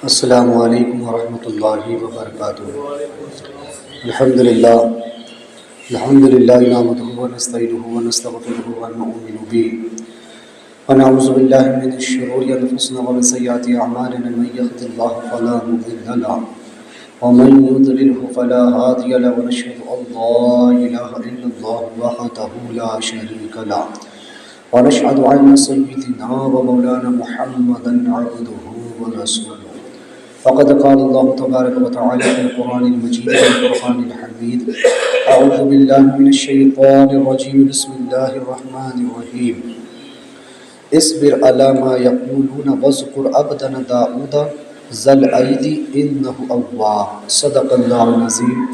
السلام علیکم ورحمۃ اللہ وبرکاتہ۔ الحمدللہ نحمدہ ونستعینہ ونستغفرہ ونؤمن بہ ونعوذ باللہ من شرور انفسنا ومن سیئات اعمالنا، من یہد اللہ فلا مضل له ومن یضلل فلا ہادی له، ونشهد ان لا الہ الا اللہ وحدہ لا شریک له، ونشهد ان سیدنا ومولانا محمدا عبدہ ورسولہ۔ فقد قال اللہ تبارک وتعالی فی القرآن المجید والفرقان الحمید، اعوذ باللہ من الشیطان الرجیم، بسم اللہ الرحمن الرحیم۔ اصبر علی ما یقولون واذکر عبدنا داؤد ذا الایدی انہ اواب، صدق اللہ العظیم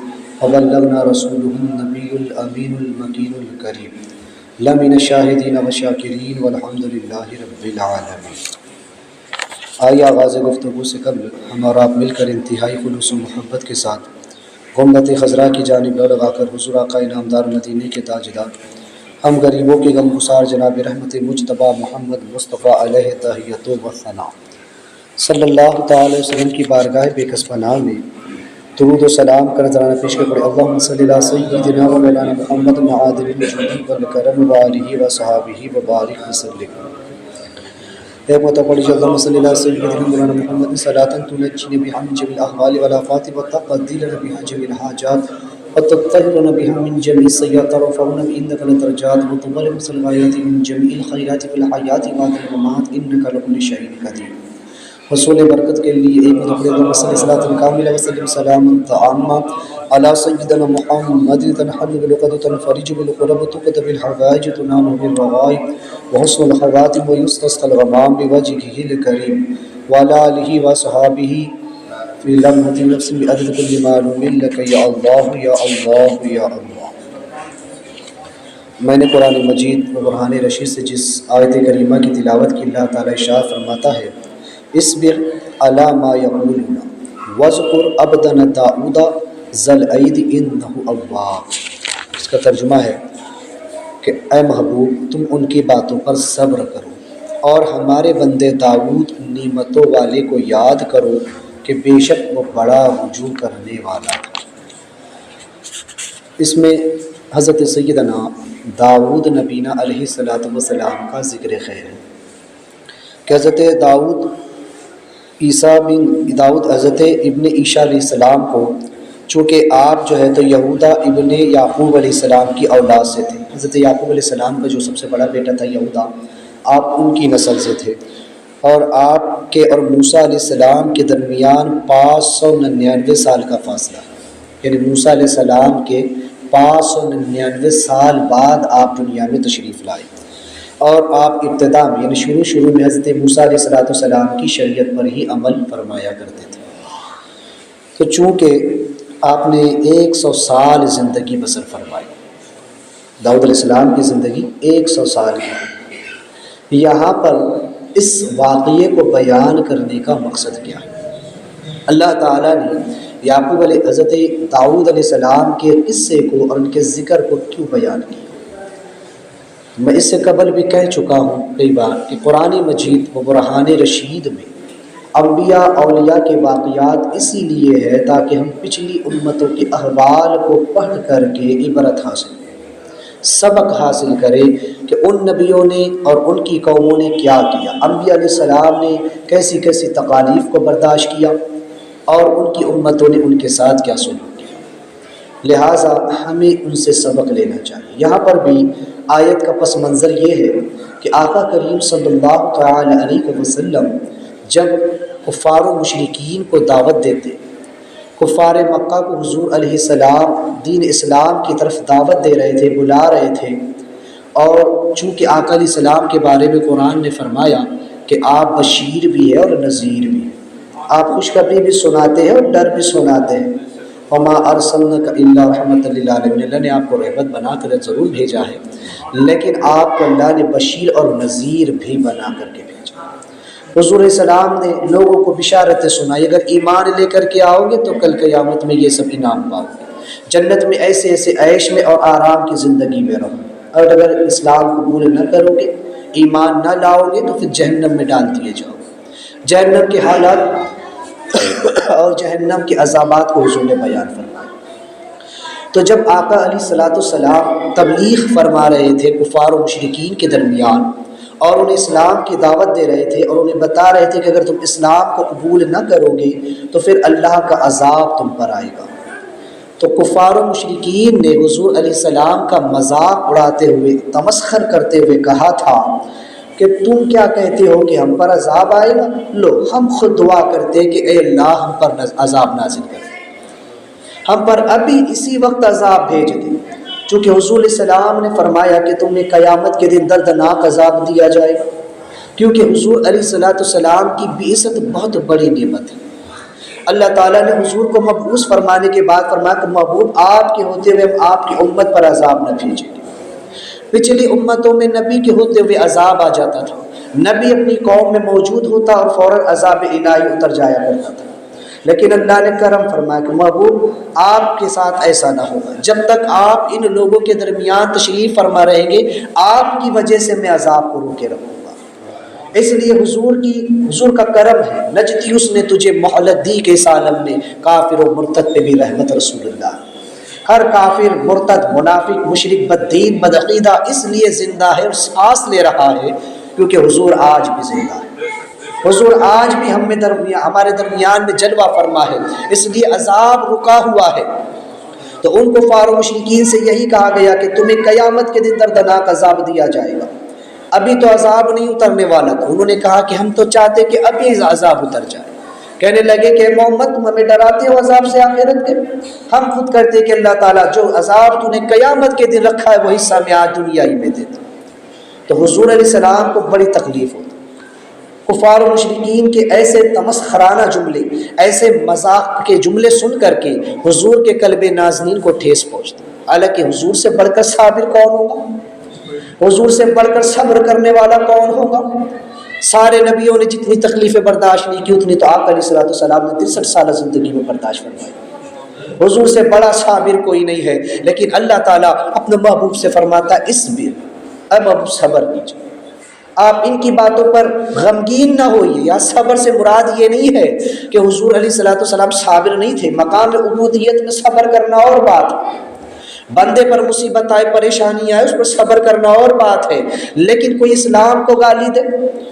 وبلغنا رسولہ النبی الامین المکین الکریم، لمن الشاہدین والشاکرین والحمد للہ رب العالمین۔ آئیے آغاز گفتگو سے قبل ہم اور آپ مل کر انتہائی خلوص و محبت کے ساتھ گنبد خضرا کی جانب لو لگا کر حضور آقا انعامدار مدینے کے تاجدار، ہم غریبوں کے غم گسار جناب رحمت مجتبیٰ محمد مصطفیٰ علیہ تحیۃ و ثناء صلی اللہ تعالی وسلم کی بارگاہ بے کس پناہ میں درود و سلام کا نذرانہ پیش کر پڑے۔ اللہم صلی علی سیدنا و مولانا محمد معادل الجود والکرم وآلہ وصحابہ وبارک وسلم۔ ایک متقلی اللہم صلی اللہ سیدنا مولانا محمد صلاۃ تنجینا بہا من جمیع الاحوال والآفات وتقضی لنا بہا جمیع الحاجات وتطہرنا بہا من جمیع السیئات وترفعنا بإنک الدرجات وتبلغنا الغایات من جمیع الخیرات فی الحیاۃ بعد الممات انک لکل شیء قدیر۔ حصول برکت کے لیے ایک متقلی اللہم صلی صلاۃ کاملہ وسلم سلاما تاما علی سیدنا محمد تنحل بالعقد تنفرج بالکرب تقضى بالحوائج تنال بالرغائب وحسن الخواتم ويستسقى الغمام بوجهه الكريم وعلى آلہ وصحابہ فی لمحة نفس بعدد كل معلوم لك یا اللہ یا اللہ یا اللہ۔ میں نے قرآن مجید و برہان رشید سے جس آیت کریمہ کی تلاوت کی، اللہ تعالیٰ ارشاد فرماتا ہے اصبر علی ما یقولون واذکر عبدنا داؤد ذا الایدی انہ اواب۔ اس کا ترجمہ ہے کہ اے محبوب تم ان کی باتوں پر صبر کرو اور ہمارے بندے داؤد نعمتوں والے کو یاد کرو کہ بے شک وہ بڑا رجوع کرنے والا تھا۔ اس میں حضرت سیدنا داؤد نبینا علیہ السلام کا ذکر خیر ہے کہ حضرت حضرت ابن عیسیٰ علیہ السلام کو، چونکہ آپ جو ہے تو یہودا ابن یعقوب علیہ السلام کی اولاد سے تھے۔ حضرت یعقوب علیہ السلام کا جو سب سے بڑا بیٹا تھا یہودا، آپ ان کی نسل سے تھے، اور آپ کے اور موسیٰ علیہ السلام کے درمیان 599 سال کا فاصلہ، یعنی موسیٰ علیہ السلام کے 599 سال بعد آپ دنیا میں تشریف لائے، اور آپ ابتدا میں یعنی شروع میں حضرت موسیٰ علیہ السلام کی شریعت پر ہی عمل فرمایا کرتے تھے۔ تو چونکہ آپ نے 100 سال زندگی بسر فرمائی، داؤد علیہ السلام کی زندگی 100 سال کی۔ یہاں پر اس واقعے کو بیان کرنے کا مقصد کیا ہے؟ اللہ تعالیٰ نے حضرت داؤد علیہ السلام کے قصے کو اور ان کے ذکر کو کیوں بیان کیا؟ میں اس سے قبل بھی کہہ چکا ہوں کئی بار کہ قرآن مجید و برہان رشید میں انبیاء اولیاء کے واقعات اسی لیے ہے تاکہ ہم پچھلی امتوں کے احوال کو پڑھ کر کے عبرت حاصل کریں، سبق حاصل کریں کہ ان نبیوں نے اور ان کی قوموں نے کیا کیا، انبیاء علیہ السلام نے کیسی کیسی تکالیف کو برداشت کیا اور ان کی امتوں نے ان کے ساتھ کیا سلوک کیا، لہٰذا ہمیں ان سے سبق لینا چاہیے۔ یہاں پر بھی آیت کا پس منظر یہ ہے کہ آقا کریم صلی اللہ تعالی علیہ وسلم جب کفار و مشرکین کو دعوت دیتے، کفار مکہ کو حضور علیہ السلام دین اسلام کی طرف دعوت دے رہے تھے، بلا رہے تھے، اور چونکہ آقا علیہ السلام کے بارے میں قرآن نے فرمایا کہ آپ بشیر بھی ہیں اور نذیر بھی ہیں، آپ خوشخبری بھی سناتے ہیں اور ڈر بھی سناتے ہیں۔ وما ارسلناک الا رحمۃ للعالمین، اللہ نے آپ کو رحمت بنا کر ضرور بھیجا ہے، لیکن آپ کو اللہ نے بشیر اور نذیر بھی بنا کر کے بھیجا۔ حضور علیہ السلام نے لوگوں کو بشارتیں سنائی، اگر ایمان لے کر کے آؤ گے تو کل قیامت میں یہ سب انعام پاؤ گے، جنت میں ایسے ایسے عیش میں اور آرام کی زندگی میں رہو، اور اگر اسلام قبول نہ کرو گے، ایمان نہ لاؤ گے تو پھر جہنم میں ڈال دیے جاؤ۔ جہنم کے حالات اور جہنم کے عذابات کو حضور نے بیان فرمایا۔ تو جب آقا علیہ الصلوۃ والسلام تبلیغ فرما رہے تھے کفار و مشرکین کے درمیان، اور انہیں اسلام کی دعوت دے رہے تھے، اور انہیں بتا رہے تھے کہ اگر تم اسلام کو قبول نہ کرو گے تو پھر اللہ کا عذاب تم پر آئے گا، تو کفار و مشرکین نے حضور علیہ السلام کا مذاق اڑاتے ہوئے، تمسخر کرتے ہوئے کہا تھا کہ تم کیا کہتے ہو کہ ہم پر عذاب آئے گا؟ لو، ہم خود دعا کرتے کہ اے اللہ ہم پر عذاب نازل کر دے، ہم پر ابھی اسی وقت عذاب بھیج دے، چونکہ حضور علیہ السلام نے فرمایا کہ تمہیں قیامت کے دن دردناک عذاب دیا جائے گا، کیونکہ حضور علیہ السلام کی بعثت بہت بڑی نعمت ہے۔ اللہ تعالیٰ نے حضور کو مبعوث فرمانے کے بعد فرمایا کہ محبوب آپ کے ہوتے ہوئے ہم آپ کی امت پر عذاب نہ بھیجیں گے۔ پچھلی امتوں میں نبی کے ہوتے ہوئے عذاب آ جاتا تھا، نبی اپنی قوم میں موجود ہوتا اور فوراً عذاب الہی اتر جایا کرتا تھا، لیکن اللہ نے کرم فرمایا کہ محبوب آپ کے ساتھ ایسا نہ ہوگا، جب تک آپ ان لوگوں کے درمیان تشریف فرما رہیں گے آپ کی وجہ سے میں عذاب کو روکے رکھوں گا۔ اس لیے حضور کا کرم ہے، نجتی اس نے تجھے مہلت دی کہ اس عالم میں کافر و مرتد پہ بھی رحمت رسول اللہ۔ ہر کافر، مرتد، منافق، مشرک، بددین، بدعقیدہ اس لیے زندہ ہے اور سانس لے رہا ہے کیونکہ حضور آج بھی زندہ ہے، حضور آج بھی ہمارے درمیان میں جلوہ فرما ہے، اس لیے عذاب رکا ہوا ہے۔ تو ان کفار و مشرکین سے یہی کہا گیا کہ تمہیں قیامت کے دن دردناک عذاب دیا جائے گا، ابھی تو عذاب نہیں اترنے والا تھا۔ انہوں نے کہا کہ ہم تو چاہتے کہ ابھی عذاب اتر جائے، کہنے لگے کہ محمد تم ہمیں ڈراتے ہو عذاب سے آخرت کے، ہم خود کرتے کہ اللہ تعالیٰ جو عذاب تو نے قیامت کے دن رکھا ہے وہ حصہ میں آج دنیا ہی میں دیتا۔ تو حضور علیہ السلام کو بڑی تکلیف ہوتی، کفار و مشرکین کے ایسے تمسخرانہ جملے، ایسے مذاق کے جملے سن کر کے حضور کے قلب نازنین کو ٹھیس پہنچتی۔ حالانکہ حضور سے بڑھ کر صابر کون ہوگا؟ حضور سے بڑھ کر صبر کرنے والا کون ہوگا؟ سارے نبیوں نے جتنی تکلیفیں برداشت نہیں کی اتنی تو آقا علیہ السلام نے 63 سالہ زندگی میں برداشت فرمائی۔ حضور سے بڑا صابر کوئی نہیں ہے، لیکن اللہ تعالیٰ اپنے محبوب سے فرماتا اصبر، اے محبوب صبر کیجیے، آپ ان کی باتوں پر غمگین نہ ہوئیے۔ یا صبر سے مراد یہ نہیں ہے کہ حضور علیہ السلام صابر نہیں تھے، مقام عبودیت میں صبر کرنا اور بات، بندے پر مصیبت آئے، پریشانی آئے، اس پر صبر کرنا اور بات ہے، لیکن کوئی اسلام کو گالی دے،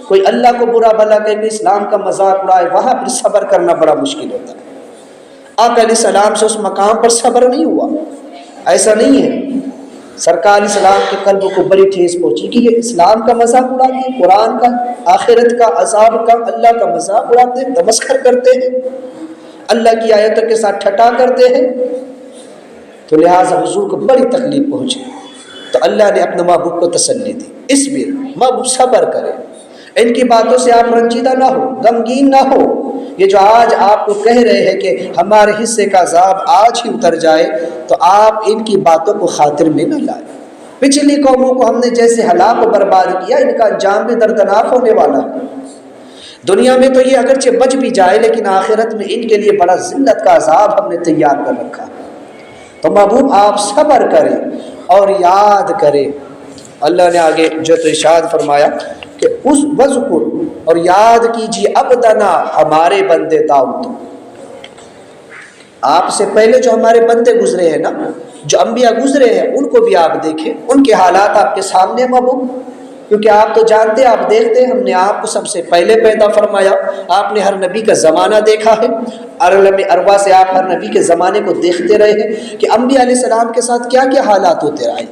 کوئی اللہ کو برا بھلا کہے، کوئی اسلام کا مذاق اڑائے، وہاں پر صبر کرنا بڑا مشکل ہوتا ہے۔ آقا علیہ السلام سے اس مقام پر صبر نہیں ہوا، ایسا نہیں ہے۔ سرکار علیہ السلام کے قلب کو بڑی ٹھیس پہنچی کہ یہ اسلام کا مذاق اڑاتے ہیں، قرآن کا، آخرت کا، عذاب کا، اللہ کا مذاق اڑاتے ہیں، تمسخر کرتے ہیں، اللہ کی آیتوں کے ساتھ ٹھٹا کرتے ہیں۔ تو لہٰذا حضور کو بڑی تکلیف پہنچی، تو اللہ نے اپنے محبوب کو تسلی دی، اصبر، محبوب صبر کرے، ان کی باتوں سے آپ رنجیدہ نہ ہو، غمگین نہ ہو۔ یہ جو آج آپ کو کہہ رہے ہیں کہ ہمارے حصے کا عذاب آج ہی اتر جائے، تو آپ ان کی باتوں کو خاطر میں نہ لائیں۔ پچھلی قوموں کو ہم نے جیسے ہلاک و برباد کیا، ان کا انجام بھی دردناک ہونے والا ہے۔ دنیا میں تو یہ اگرچہ بچ بھی جائے، لیکن آخرت میں ان کے لیے بڑا ذلت کا عذاب ہم نے تیار کر رکھا ہے۔ تو محبوب آپ صبر کریں اور یاد کریں۔ اللہ نے آگے جو تو ارشاد فرمایا کہ اس وذکر، اور یاد کیجیے عبدنا، ہمارے بندے داؤد۔ آپ سے پہلے جو ہمارے بندے گزرے ہیں نا، جو انبیاء گزرے ہیں، ان کو بھی آپ دیکھیں، ان کے حالات آپ کے سامنے محبوب، کیونکہ آپ تو جانتے، آپ دیکھتے، ہم نے آپ کو سب سے پہلے پیدا فرمایا، آپ نے ہر نبی کا زمانہ دیکھا ہے، عالم ارواح سے آپ ہر نبی کے زمانے کو دیکھتے رہے ہیں کہ انبیاء علیہ السلام کے ساتھ کیا کیا حالات ہوتے رہے،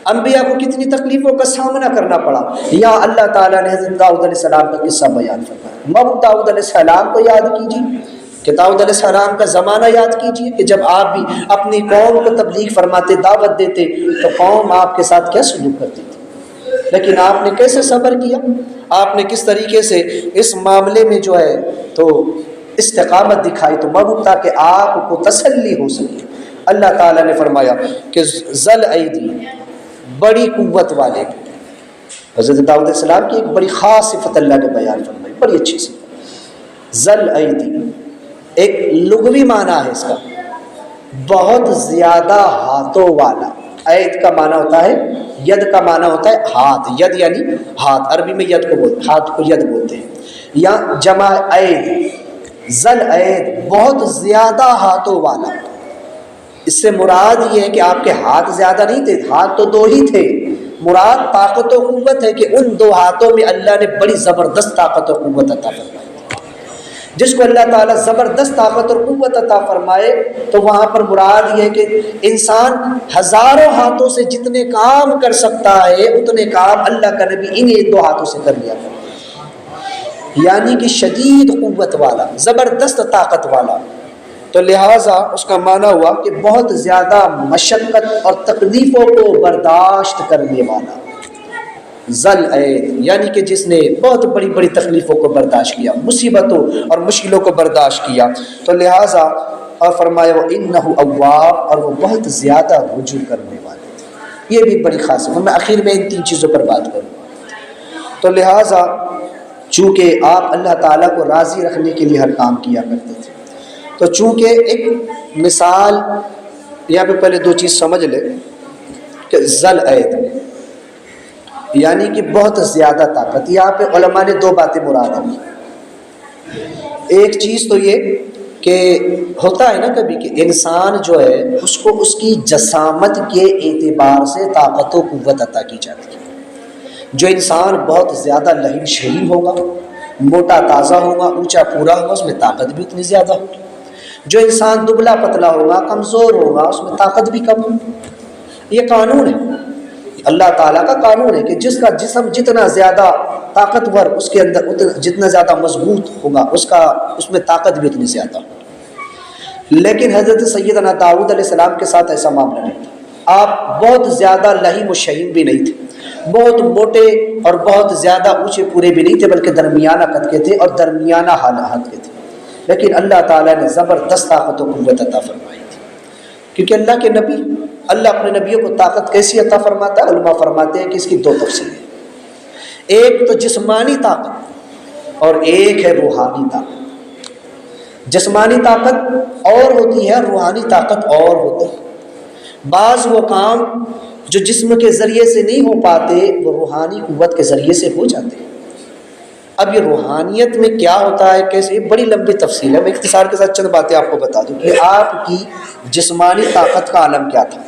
انبیاء کو کتنی تکلیفوں کا سامنا کرنا پڑا۔ یہاں اللہ تعالیٰ نے حضرت داؤد علیہ السلام کا قصہ بیان فرمایا۔ محبوب داؤد علیہ السلام کو یاد کیجیے کہ داؤد علیہ السلام کا زمانہ یاد کیجیے کہ جب آپ بھی اپنی قوم کو تبلیغ فرماتے، دعوت دیتے، تو قوم آپ کے ساتھ کیا سلوک کرتی تھی، لیکن آپ نے کیسے صبر کیا، آپ نے کس طریقے سے اس معاملے میں جو ہے تو استقامت دکھائی، تو محبوب تاکہ آپ کو تسلی ہو سکے۔ اللہ تعالیٰ نے فرمایا کہ ذل ایدی، بڑی قوت والے، حضرت داؤد علیہ السلام کی ایک بڑی خاص صفت اللہ نے بیان فرمائی، بڑی اچھی صفت، ذل ایدی، ایک لغوی معنی ہے اس کا، بہت زیادہ ہاتھوں والا۔ اید کا معنی ہوتا ہے، ید کا معنی ہوتا ہے ہاتھ، ید یعنی ہاتھ، عربی میں ید کو بولتے ہیں، ہاتھ کو ید بولتے ہیں، یا جمع اید، ذل عید بہت زیادہ ہاتھوں والا. اس سے مراد یہ ہے کہ آپ کے ہاتھ زیادہ نہیں تھے، ہاتھ تو دو ہی تھے. مراد طاقت و قوت ہے کہ ان دو ہاتھوں میں اللہ نے بڑی زبردست طاقت و قوت عطا فرمائی. جس کو اللہ تعالیٰ زبردست طاقت اور قوت عطا فرمائے تو وہاں پر مراد یہ ہے کہ انسان ہزاروں ہاتھوں سے جتنے کام کر سکتا ہے اتنے کام اللہ کا نبی انہیں دو ہاتھوں سے کر لیا کرتا، یعنی کہ شدید قوت والا، زبردست طاقت والا. تو لہٰذا اس کا معنی ہوا کہ بہت زیادہ مشقت اور تکلیفوں کو برداشت کرنے والا. ذل عید یعنی کہ جس نے بہت بڑی بڑی تکلیفوں کو برداشت کیا، مصیبتوں اور مشکلوں کو برداشت کیا. تو لہٰذا اور فرمایا وَإِنَّهُ أَوَّابٌ، اور وہ بہت زیادہ رجوع کرنے والے تھے. یہ بھی بڑی خاص ہے. میں آخر میں ان تین چیزوں پر بات کروں. تو لہٰذا چونکہ آپ اللہ تعالیٰ کو راضی رکھنے کے لیے ہر کام کیا کرتے تھے، تو چونکہ ایک مثال یہاں پہ پہلے دو چیز سمجھ لے کہ ذل عید یعنی کہ بہت زیادہ طاقت. یہاں پہ علماء نے دو باتیں مراد کی. ایک چیز تو یہ کہ ہوتا ہے نا کبھی کہ انسان جو ہے اس کو اس کی جسامت کے اعتبار سے طاقت و قوت عطا کی جاتی ہے. جو انسان بہت زیادہ لہیم شہیم ہوگا، موٹا تازہ ہوگا، اونچا پورا ہوگا، اس میں طاقت بھی اتنی زیادہ ہوگی. جو انسان دبلا پتلا ہوگا، کمزور ہوگا، اس میں طاقت بھی کم ہوگی. یہ قانون ہے، اللہ تعالیٰ کا قانون ہے کہ جس کا جسم جتنا زیادہ طاقتور اس کے اندر جتنا زیادہ مضبوط ہوگا اس میں طاقت بھی اتنی زیادہ ہوگی. لیکن حضرت سیدنا داؤد علیہ السلام کے ساتھ ایسا معاملہ نہیں تھا. آپ بہت زیادہ لہیم و شہیم بھی نہیں تھے، بہت موٹے اور بہت زیادہ اونچے پورے بھی نہیں تھے، بلکہ درمیانہ قد کے تھے اور درمیانہ حالت کے تھے. لیکن اللہ تعالیٰ نے زبردست طاقت و قوت عطا فرمائی تھی، کیونکہ اللہ کے نبی، اللہ اپنے نبیوں کو طاقت کیسی عطا فرماتا ہے؟ علماء فرماتے ہیں کہ اس کی دو تفصیلیں. ایک تو جسمانی طاقت اور ایک ہے روحانی طاقت. جسمانی طاقت اور ہوتی ہے، روحانی طاقت اور ہوتی ہے. بعض وہ کام جو جسم کے ذریعے سے نہیں ہو پاتے وہ روحانی قوت کے ذریعے سے ہو جاتے ہیں. اب یہ روحانیت میں کیا ہوتا ہے، کیسے، یہ بڑی لمبی تفصیل ہے. میں اختصار کے ساتھ چند باتیں آپ کو بتا دوں کہ آپ کی جسمانی طاقت کا عالم کیا تھا.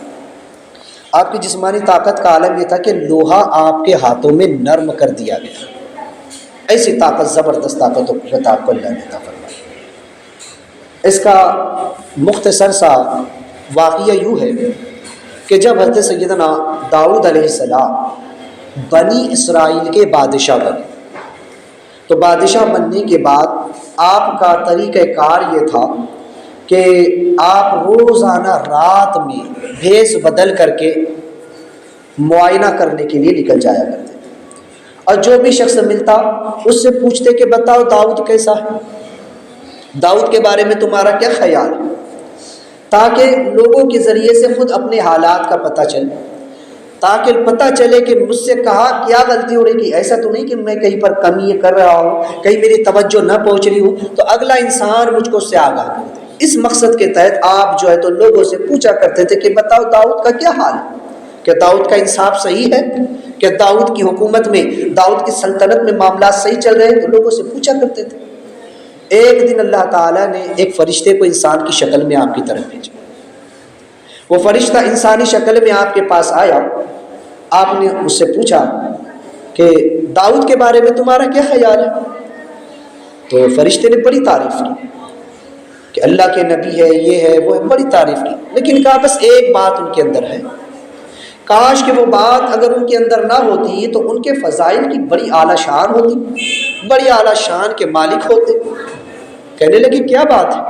آپ کی جسمانی طاقت کا عالم یہ تھا کہ لوہا آپ کے ہاتھوں میں نرم کر دیا گیا. ایسی طاقت، زبردست طاقت و قوت آپ کو اللہ نے عطا فرمائی. اس کا مختصر سا واقعہ یوں ہے کہ جب حضرت سیدنا داؤد علیہ السلام بنی اسرائیل کے بادشاہ بنے تو بادشاہ بننے کے بعد آپ کا طریقہ کار یہ تھا کہ آپ روزانہ رات میں بھیس بدل کر کے معائنہ کرنے کے لیے نکل جایا کرتے، اور جو بھی شخص ملتا اس سے پوچھتے کہ بتاؤ داؤد کیسا ہے، داؤد کے بارے میں تمہارا کیا خیال ہے، تاکہ لوگوں کے ذریعے سے خود اپنے حالات کا پتہ چلے، تاکہ پتہ چلے کہ مجھ سے کہا کیا غلطی ہو رہی، کہ ایسا تو نہیں کہ میں کہیں پر کمی کر رہا ہوں، کہیں میری توجہ نہ پہنچ رہی ہو، تو اگلا انسان مجھ کو اس سے آگاہ کر دے. اس مقصد کے تحت آپ جو ہے تو لوگوں سے پوچھا کرتے تھے کہ بتاؤ داؤد کا کیا حال ہے، کہ داؤد کا انصاف صحیح ہے، کہ داؤد کی حکومت میں، داؤد کی سلطنت میں معاملات صحیح چل رہے ہیں. تو لوگوں سے پوچھا کرتے تھے. ایک دن اللہ تعالیٰ نے ایک فرشتے کو انسان کی شکل میں آپ کی طرف بھیجا. وہ فرشتہ انسانی شکل میں آپ کے پاس آیا. آپ نے اس سے پوچھا کہ داؤد کے بارے میں تمہارا کیا خیال ہے. تو فرشتے نے بڑی تعریف کی کہ اللہ کے نبی ہے، یہ ہے، وہ ہے، بڑی تعریف کی. لیکن کہا بس ایک بات ان کے اندر ہے، کاش کہ وہ بات اگر ان کے اندر نہ ہوتی تو ان کے فضائل کی بڑی اعلیٰ شان ہوتی، بڑی اعلیٰ شان کے مالک ہوتے. کہنے لگے کیا بات ہے؟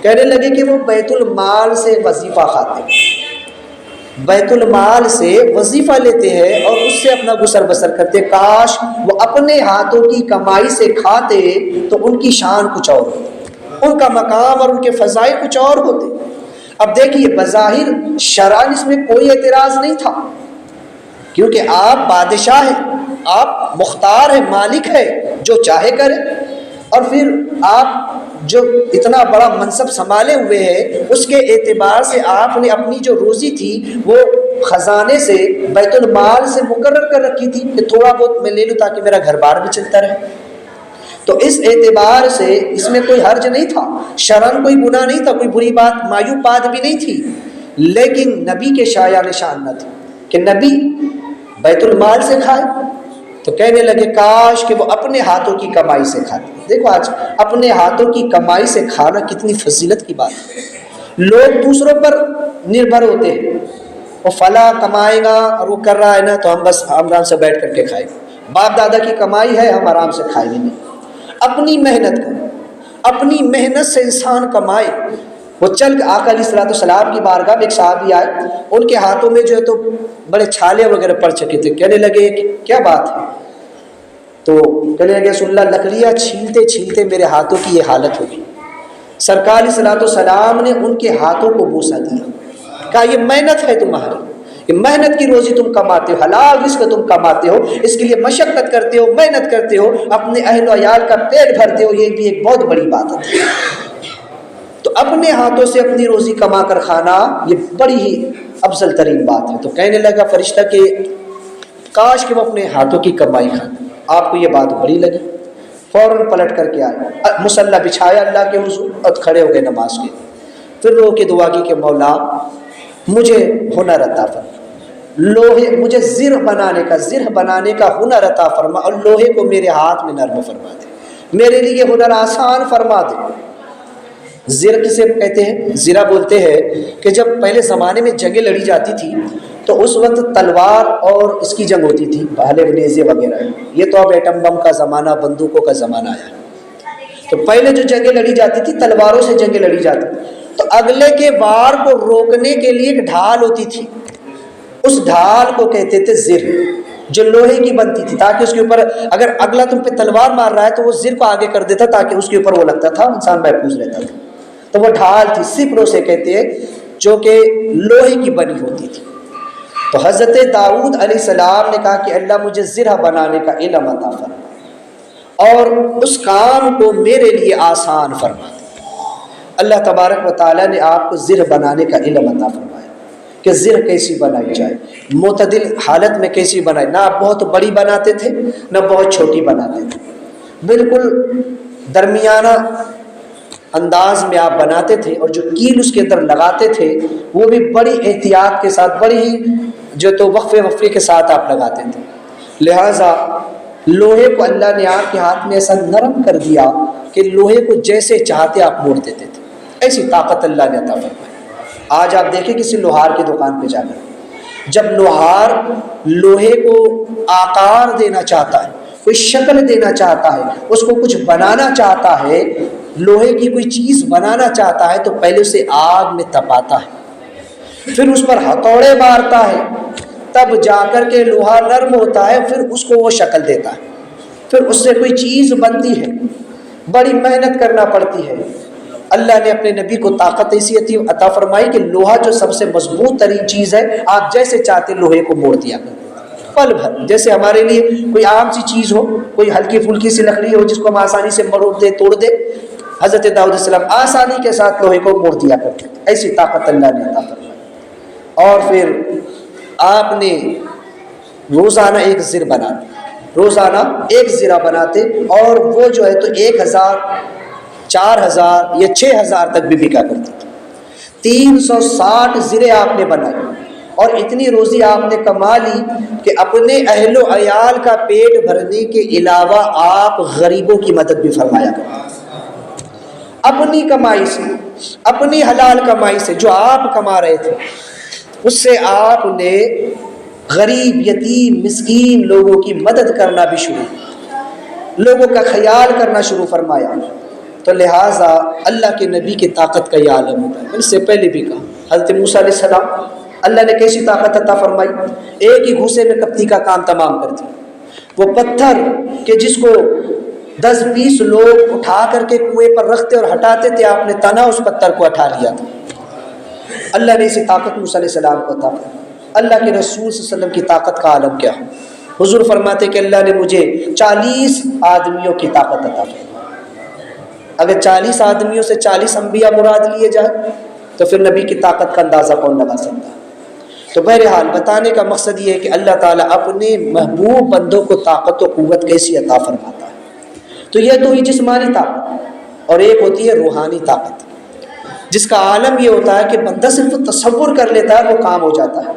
کہنے لگے کہ وہ بیت المال سے وظیفہ کھاتے، بیت المال سے وظیفہ لیتے ہیں اور اس سے اپنا گزر بسر کرتے. کاش وہ اپنے ہاتھوں کی کمائی سے کھاتے تو ان کی شان کچھ اور ہوتی، ان کا مقام اور ان کے فضائل کچھ اور ہوتے. اب دیکھیے بظاہر شرعاً اس میں کوئی اعتراض نہیں تھا، کیونکہ آپ بادشاہ ہیں، آپ مختار ہیں، مالک ہے، جو چاہے کرے. اور پھر آپ جو اتنا بڑا منصب سنبھالے ہوئے ہیں اس کے اعتبار سے آپ نے اپنی جو روزی تھی وہ خزانے سے، بیت المال سے مقرر کر رکھی تھی کہ تھوڑا بہت میں لے لوں تاکہ میرا گھر بار بھی چلتا رہے. تو اس اعتبار سے اس میں کوئی حرج نہیں تھا، شرعاً کوئی گناہ نہیں تھا، کوئی بری بات معیوب بات بھی نہیں تھی، لیکن نبی کے شایع نشان نہ تھے کہ نبی بیت المال سے کھائے، تو کہنے لگے کاش کہ وہ اپنے ہاتھوں کی کمائی سے کھاتے۔ دیکھو آج اپنے ہاتھوں کی کمائی سے کھانا کتنی فضیلت کی بات ہے۔ لوگ دوسروں پر نربھر ہوتے ہیں، وہ فلاں کمائے گا اور وہ کر رہا ہے نا تو ہم بس آرام سے بیٹھ کر کے کھائیں گے، باپ دادا کی کمائی ہے ہم آرام سے کھائیں گے۔ نہیں، اپنی محنت کرو، اپنی محنت سے انسان کمائے۔ وہ چل کے آقا علیہ الصلوۃ والسلام کی بارگاہ میں ایک صحابی آئے، ان کے ہاتھوں میں جو ہے تو بڑے چھالے وغیرہ پڑ چکے تھے، کہنے لگے کہ کیا بات ہے؟ تو کہنے لگے رسول اللہ لکڑیاں چھیلتے چھیلتے میرے ہاتھوں کی یہ حالت ہوگی۔ سرکار علیہ الصلوۃ والسلام نے ان کے ہاتھوں کو بوسہ دیا، کہا یہ محنت ہے تمہاری، کہ محنت کی روزی تم کماتے ہو، حلال رزق تم کماتے ہو، اس کے لیے مشقت کرتے ہو، محنت کرتے ہو، اپنے اہل و عیال کا پیٹ بھرتے ہو، یہ بھی ایک بہت بڑی بات ہے۔ تو اپنے ہاتھوں سے اپنی روزی کما کر کھانا یہ بڑی ہی افضل ترین بات ہے۔ تو کہنے لگا فرشتہ کہ کاش کہ وہ اپنے ہاتھوں کی کمائی کھاتے۔ آپ کو یہ بات بڑی لگی، فوراً پلٹ کر کے آئے، مصلی بچھایا اللہ کے حضور اور کھڑے ہو گئے نماز کے۔ پھر رو کے دعا کی کہ مولا مجھے ہنر عطا فرما، لوہے مجھے زر بنانے کا ہنر عطا فرما، اور لوہے کو میرے ہاتھ میں نرم فرما دے، میرے لیے ہنر آسان فرما دے۔ زر کسے کہتے ہیں؟ زرہ بولتے ہیں کہ جب پہلے زمانے میں جنگیں لڑی جاتی تھی تو اس وقت تلوار اور اس کی جنگ ہوتی تھی، بھالے نیزے وغیرہ۔ یہ تو اب ایٹم بم کا زمانہ، بندوقوں کا زمانہ آیا، تو پہلے جو جنگیں لڑی جاتی تھی تلواروں سے جنگیں لڑی جاتی تھی، تو اگلے کے وار کو روکنے کے لیے ایک ڈھال ہوتی تھی، اس ڈھال کو کہتے تھے زر، جو لوہے کی بنتی تھی، تاکہ اس کے اوپر اگر اگلا تم پہ تلوار مار رہا ہے تو وہ زر کو آگے کر دیتا تاکہ اس کے اوپر وہ لگتا تھا، انسان محفوظ رہتا تھا۔ تو وہ ڈھال تھی، سپر اسے کہتے ہیں، جو کہ لوہے کی بنی ہوتی تھی۔ تو حضرت داؤد علیہ السلام نے کہا کہ اللہ مجھے زرہ بنانے کا علم عطا فرما اور اس کام کو میرے لیے آسان فرما دے۔ اللہ تبارک و تعالیٰ نے آپ کو زرہ بنانے کا علم عطا فرمایا کہ زرہ کیسی بنائی جائے، معتدل حالت میں کیسی بنائی، نہ آپ بہت بڑی بناتے تھے نہ بہت چھوٹی بناتے تھے، بالکل درمیانہ انداز میں آپ بناتے تھے، اور جو کیل اس کے اندر لگاتے تھے وہ بھی بڑی احتیاط کے ساتھ، بڑی ہی جو تو وقفے کے ساتھ آپ لگاتے تھے۔ لہٰذا لوہے کو اللہ نے آپ کے ہاتھ میں ایسا نرم کر دیا کہ لوہے کو جیسے چاہتے آپ موڑ دیتے تھے، ایسی طاقت اللہ نے عطا فرمائی۔ آج آپ دیکھیں کسی لوہار کی دکان پہ جا کر، جب لوہار لوہے کو آکار دینا چاہتا ہے، کوئی شکل دینا چاہتا ہے، اس کو کچھ بنانا چاہتا ہے، لوہے کی کوئی چیز بنانا چاہتا ہے، تو پہلے اسے آگ میں تپاتا ہے، پھر اس پر ہتھوڑے مارتا ہے، تب جا کر کے لوہا نرم ہوتا ہے، پھر اس کو وہ شکل دیتا ہے، پھر اس سے کوئی چیز بنتی ہے، بڑی محنت کرنا پڑتی ہے۔ اللہ نے اپنے نبی کو طاقت ایسی عطا فرمائی کہ لوہا جو سب سے مضبوط ترین چیز ہے، آپ جیسے چاہتے لوہے کو موڑ دیا کرتے، پل بھر۔ جیسے ہمارے لیے کوئی عام سی چیز ہو، کوئی ہلکی پھلکی سی لکڑی ہو جس کو ہم آسانی سے مروڑ دے، توڑ دے، حضرت داؤد علیہ السلام آسانی کے ساتھ لوہے کو موڑ دیا کرتے، ایسی طاقت اللہ نے عطا فرمائی۔ اور پھر آپ نے روزانہ ایک زر بناتے، روزانہ ایک زرہ بناتے، اور وہ جو ہے تو 1000 4000 یا 6000 تک بھی بکا کرتی تھی۔ 360 زرے آپ نے بنائی، اور اتنی روزی آپ نے کما لی کہ اپنے اہل و عیال کا پیٹ بھرنے کے علاوہ آپ غریبوں کی مدد بھی فرمایا کرتے، اپنی کمائی سے، اپنی حلال کمائی سے جو آپ کما رہے تھے، اس سے آپ نے غریب، یتیم، مسکین لوگوں کی مدد کرنا بھی شروع، لوگوں کا خیال کرنا شروع فرمایا۔ تو لہٰذا اللہ کے نبی کی طاقت کا یہ عالم ہوتا ہے۔ اس سے پہلے بھی کہا حضرت موسیٰ علیہ السلام، اللہ نے کیسی طاقت عطا فرمائی، ایک ہی گھوسے میں کپتی کا کام تمام کر دیا۔ وہ پتھر کہ جس کو 10-20 لوگ اٹھا کر کے کنویں پر رکھتے اور ہٹاتے تھے، آپ نے تنہا اس پتھر کو ہٹا لیا تھا۔ اللہ نے اسی طاقت موسیٰ علیہ السلام کو عطا فرمائی۔ اللہ کے رسول صلی اللہ علیہ وسلم کی طاقت کا عالم کیا ہے؟ حضور فرماتے کہ اللہ نے مجھے 40 آدمیوں کی طاقت عطا فرمائی۔ اگر 40 آدمیوں سے 40 انبیاء مراد لیے جائے تو پھر نبی کی طاقت کا اندازہ کون لگا سکتا ہے؟ تو بہرحال بتانے کا مقصد یہ ہے کہ اللہ تعالیٰ اپنے محبوب بندوں کو طاقت و قوت کیسی عطا فرماتا ہے۔ تو یہ تو ہوئی جسمانی طاقت، اور ایک ہوتی ہے روحانی طاقت، جس کا عالم یہ ہوتا ہے کہ بندہ صرف تصور کر لیتا ہے وہ کام ہو جاتا ہے،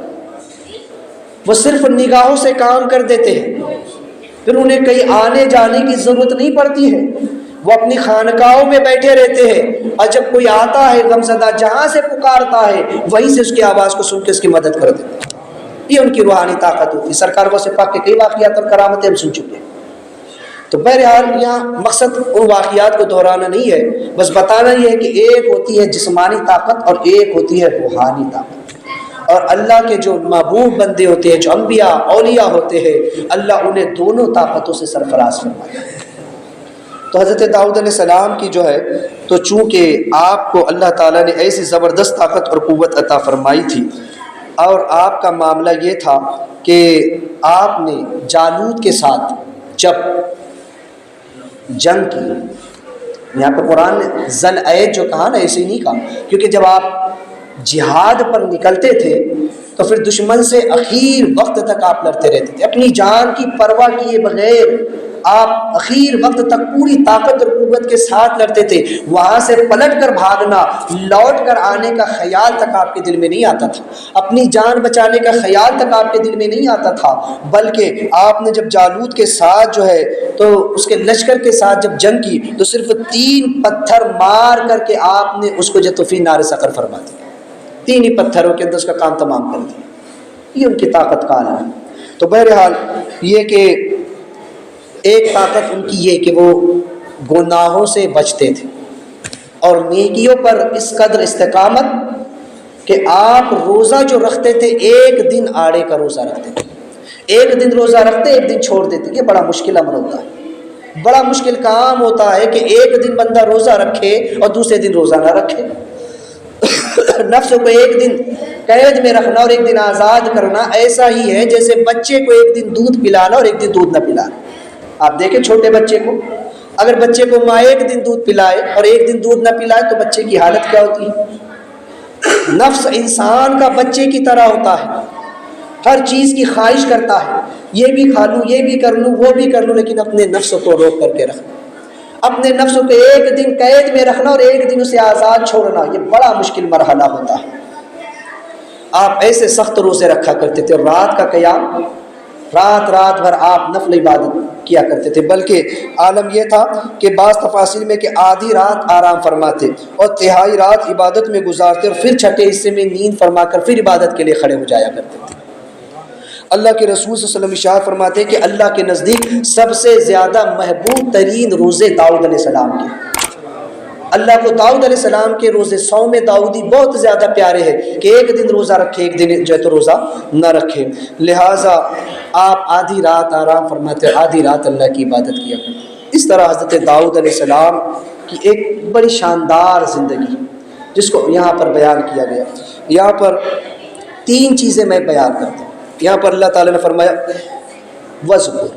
وہ صرف نگاہوں سے کام کر دیتے ہیں، پھر انہیں کہیں آنے جانے کی ضرورت نہیں پڑتی ہے، وہ اپنی خانقاہوں میں بیٹھے رہتے ہیں، اور جب کوئی آتا ہے غمزدہ جہاں سے پکارتا ہے وہیں سے اس کی آواز کو سن کے اس کی مدد کر دیتے ہیں۔ یہ ان کی روحانی طاقت ہوتی ہے۔ سرکار غوث پاک کے کئی واقعات اور کرامتیں ہم سن چکے ہیں۔ تو بہرحال یہاں مقصد ان واقعات کو دہرانا نہیں ہے، بس بتانا یہ ہے کہ ایک ہوتی ہے جسمانی طاقت اور ایک ہوتی ہے روحانی طاقت، اور اللہ کے جو محبوب بندے ہوتے ہیں، جو انبیاء اولیاء ہوتے ہیں، اللہ انہیں دونوں طاقتوں سے سرفراز فرماتا ہے۔ تو حضرت داؤد علیہ السلام کی جو ہے تو چونکہ آپ کو اللہ تعالیٰ نے ایسی زبردست طاقت اور قوت عطا فرمائی تھی، اور آپ کا معاملہ یہ تھا کہ آپ نے جالوت کے ساتھ جب جنگ کی، یہاں پہ قرآن نے ذل عید جو کہا نا ایسے ہی نہیں کہا، کیونکہ جب آپ جہاد پر نکلتے تھے تو پھر دشمن سے اخیر وقت تک آپ لڑتے رہتے تھے، اپنی جان کی پرواہ کیے بغیر آپ اخیر وقت تک پوری طاقت اور قوت کے ساتھ لڑتے تھے۔ وہاں سے پلٹ کر بھاگنا، لوٹ کر آنے کا خیال تک آپ کے دل میں نہیں آتا تھا، اپنی جان بچانے کا خیال تک آپ کے دل میں نہیں آتا تھا، بلکہ آپ نے جب جالوت کے ساتھ جو ہے تو اس کے لشکر کے ساتھ جب جنگ کی تو صرف 3 پتھر مار کر کے آپ نے اس کو جتوفی نار سقر فرما دیا، 3 ہی پتھروں کے اندر اس کا کام تمام کر دیا۔ یہ ان کی طاقت کا عالم ہے۔ تو بہرحال یہ کہ ایک طاقت ان کی یہ کہ وہ گناہوں سے بچتے تھے اور نیکیوں پر اس قدر استقامت کہ آپ روزہ جو رکھتے تھے ایک دن آڑے کا روزہ رکھتے تھے، ایک دن روزہ رکھتے ایک دن چھوڑ دیتے۔ یہ بڑا مشکل امر ہوتا ہے، بڑا مشکل کام ہوتا ہے کہ ایک دن بندہ روزہ رکھے اور دوسرے دن روزہ نہ رکھے۔ نفس کو ایک دن قید میں رکھنا اور ایک دن آزاد کرنا ایسا ہی ہے جیسے بچے کو ایک دن دودھ پلانا اور ایک دن دودھ نہ پلانا۔ آپ دیکھیں چھوٹے بچے کو، اگر بچے کو ماں ایک دن دودھ پلائے اور ایک دن دودھ نہ پلائے تو بچے کی حالت کیا ہوتی ہے؟ نفس انسان کا بچے کی طرح ہوتا ہے، ہر چیز کی خواہش کرتا ہے، یہ بھی کھا لوں، یہ بھی کر لوں، وہ بھی کر لوں، لیکن اپنے نفس کو روک کر کے رکھنا، اپنے نفس کو ایک دن قید میں رکھنا اور ایک دن اسے آزاد چھوڑنا، یہ بڑا مشکل مرحلہ ہوتا ہے۔ آپ ایسے سخت روزے رکھا کرتے تھے، اور رات کا قیام، رات بھر آپ نفل عبادت کیا کرتے تھے، بلکہ عالم یہ تھا کہ بعض تفاصیل میں کہ آدھی رات آرام فرماتے اور تہائی رات عبادت میں گزارتے، اور پھر چھٹے حصے میں نیند فرما کر پھر عبادت کے لیے کھڑے ہو جایا کرتے تھے۔ اللہ کے رسول صلی اللہ علیہ وسلم ارشاد فرماتے ہیں کہ اللہ کے نزدیک سب سے زیادہ محبوب ترین روزے داؤد علیہ السلام کے، اللہ کو داؤد علیہ السلام کے روزے صوم داؤدی بہت زیادہ پیارے ہیں کہ ایک دن روزہ رکھے ایک دن جو ہے تو روزہ نہ رکھے، لہٰذا آپ آدھی رات آرام فرماتے، آدھی رات اللہ کی عبادت کیا کرتے۔ اس طرح حضرت داؤد علیہ السلام کی ایک بڑی شاندار زندگی جس کو یہاں پر بیان کیا گیا۔ یہاں پر 3 چیزیں میں بیان کرتا ہوں۔ یہاں پر اللہ تعالیٰ نے فرمایا وذکر،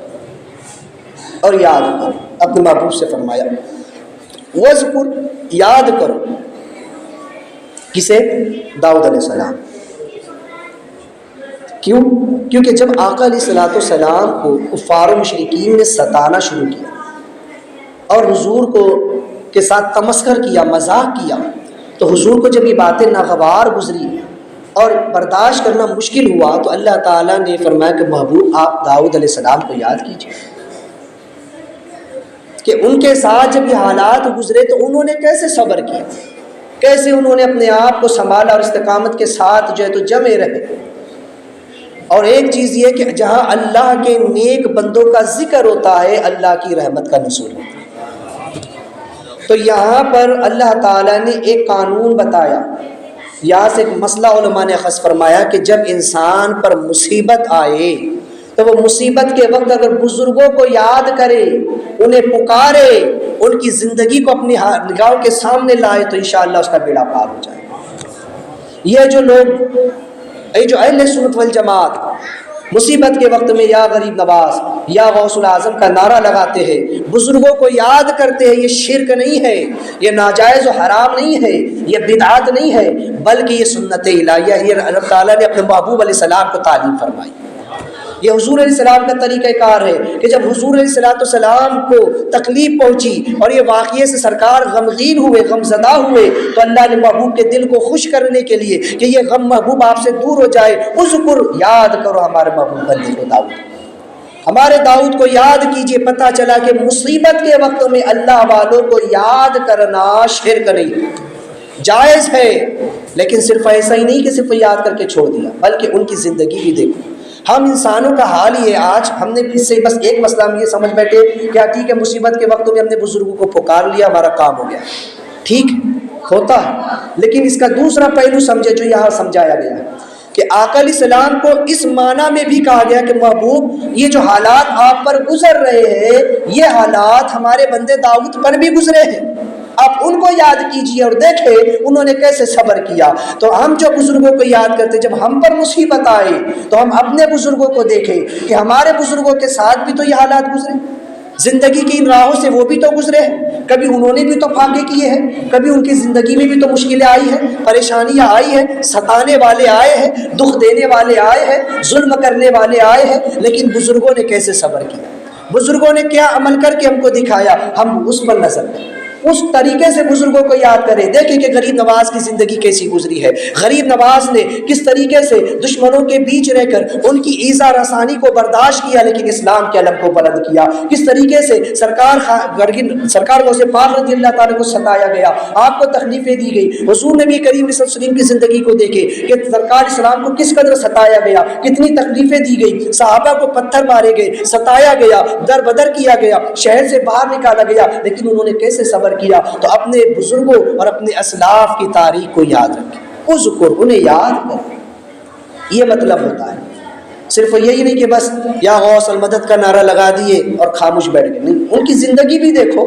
اور یاد کرو، اپنے محبوب سے فرمایا وذکر، یاد کرو، کسے؟ داؤد علیہ السلام۔ کیوں؟ کیونکہ جب آقا علیہ السلام کو کفار و مشرکین نے ستانا شروع کیا اور حضور کو کے ساتھ تمسخر کیا، مذاق کیا، تو حضور کو جب یہ باتیں ناگوار گزری اور برداشت کرنا مشکل ہوا تو اللہ تعالیٰ نے فرمایا کہ محبوب آپ داؤد علیہ السلام کو یاد کیجیے کہ ان کے ساتھ جب یہ حالات گزرے تو انہوں نے کیسے صبر کیا، کیسے انہوں نے اپنے آپ کو سنبھالا اور استقامت کے ساتھ جو ہے تو جمے رہے۔ اور ایک چیز یہ کہ جہاں اللہ کے نیک بندوں کا ذکر ہوتا ہے اللہ کی رحمت کا نزول ہوتا ہے۔ تو یہاں پر اللہ تعالیٰ نے ایک قانون بتایا، یہاں سے ایک مسئلہ علماء نے اخذ فرمایا کہ جب انسان پر مصیبت آئے تو وہ مصیبت کے وقت اگر بزرگوں کو یاد کرے، انہیں پکارے، ان کی زندگی کو اپنی نگاہوں کے سامنے لائے تو انشاءاللہ اس کا بیڑا پار ہو جائے۔ یہ جو لوگ، یہ جو اہل سنت والجماعت مصیبت کے وقت میں یا غریب نواز یا غوث العظم کا نعرہ لگاتے ہیں، بزرگوں کو یاد کرتے ہیں، یہ شرک نہیں ہے، یہ ناجائز و حرام نہیں ہے، یہ بدعات نہیں ہے، بلکہ یہ سنت الہیہ، یہ اللہ تعالیٰ نے اپنے محبوب علیہ السلام کو تعلیم فرمائی۔ یہ حضور علیہ السلام کا طریقہ کار ہے کہ جب حضور علیہ السلام کو تکلیف پہنچی اور یہ واقعے سے سرکار غمگین ہوئے، غمزدہ ہوئے، تو اللہ نے محبوب کے دل کو خوش کرنے کے لیے کہ یہ غم محبوب آپ سے دور ہو جائے، اذکر یاد کرو ہمارے محبوب بندے کو داؤد، ہمارے داؤد کو یاد کیجئے۔ پتہ چلا کہ مصیبت کے وقتوں میں اللہ والوں کو یاد کرنا شرک نہیں، جائز ہے، لیکن صرف ایسا ہی نہیں کہ صرف یاد کر کے چھوڑ دیا، بلکہ ان کی زندگی بھی دیکھو۔ ہم انسانوں کا حال یہ آج ہم نے اس سے بس ایک مسئلہ ہم یہ سمجھ بیٹھے کیا ٹھیک ہے مصیبت کے وقتوں میں ہم نے بزرگوں کو پکار لیا، ہمارا کام ہو گیا، ٹھیک ہوتا ہے، لیکن اس کا دوسرا پہلو سمجھے جو یہاں سمجھایا گیا ہے کہ آقا علیہ السلام کو اس معنی میں بھی کہا گیا کہ محبوب یہ جو حالات آپ پر گزر رہے ہیں یہ حالات ہمارے بندے داؤد پر بھی گزرے ہیں، آپ ان کو یاد کیجئے اور دیکھیں انہوں نے کیسے صبر کیا۔ تو ہم جو بزرگوں کو یاد کرتے جب ہم پر مصیبت آئے تو ہم اپنے بزرگوں کو دیکھیں کہ ہمارے بزرگوں کے ساتھ بھی تو یہ حالات گزرے، زندگی کی ان راہوں سے وہ بھی تو گزرے ہیں، کبھی انہوں نے بھی تو فاقے کیے ہیں، کبھی ان کی زندگی میں بھی تو مشکلیں آئی ہیں، پریشانیاں آئی ہیں، ستانے والے آئے ہیں، دکھ دینے والے آئے ہیں، ظلم کرنے والے آئے ہیں، لیکن بزرگوں نے کیسے صبر کیا، بزرگوں نے کیا عمل کر کے ہم کو دکھایا، ہم اس پر نظر دیں، اس طریقے سے بزرگوں کو یاد کریں۔ دیکھیں کہ غریب نواز کی زندگی کیسی گزری ہے، غریب نواز نے کس طریقے سے دشمنوں کے بیچ رہ کر ان کی ایذا رسانی کو برداشت کیا لیکن اسلام کے علم کو بلند کیا، کس طریقے سے سرکار غوث پاک رضی اللہ تعالیٰ کو ستایا گیا، آپ کو تکلیفیں دی گئی۔ حضور نبی کریم صلی اللہ علیہ وسلم کی زندگی کو دیکھے کہ سرکار اسلام کو کس قدر ستایا گیا، کتنی تکلیفیں دی گئی، صحابہ کو پتھر مارے گئے، ستایا گیا، در بدر کیا گیا، شہر سے باہر نکالا گیا، لیکن انہوں نے کیسے صبر کیا۔ تو اپنے بزرگوں اور اپنے اسلاف کی تاریخ کو یاد رکھیں، اذکر، انہیں یاد کریں، یہ مطلب ہوتا ہے۔ صرف یہی نہیں کہ بس یا غوث المدد کا نعرہ لگا دیے اور خاموش بیٹھ گئے، نہیں، ان کی زندگی بھی دیکھو،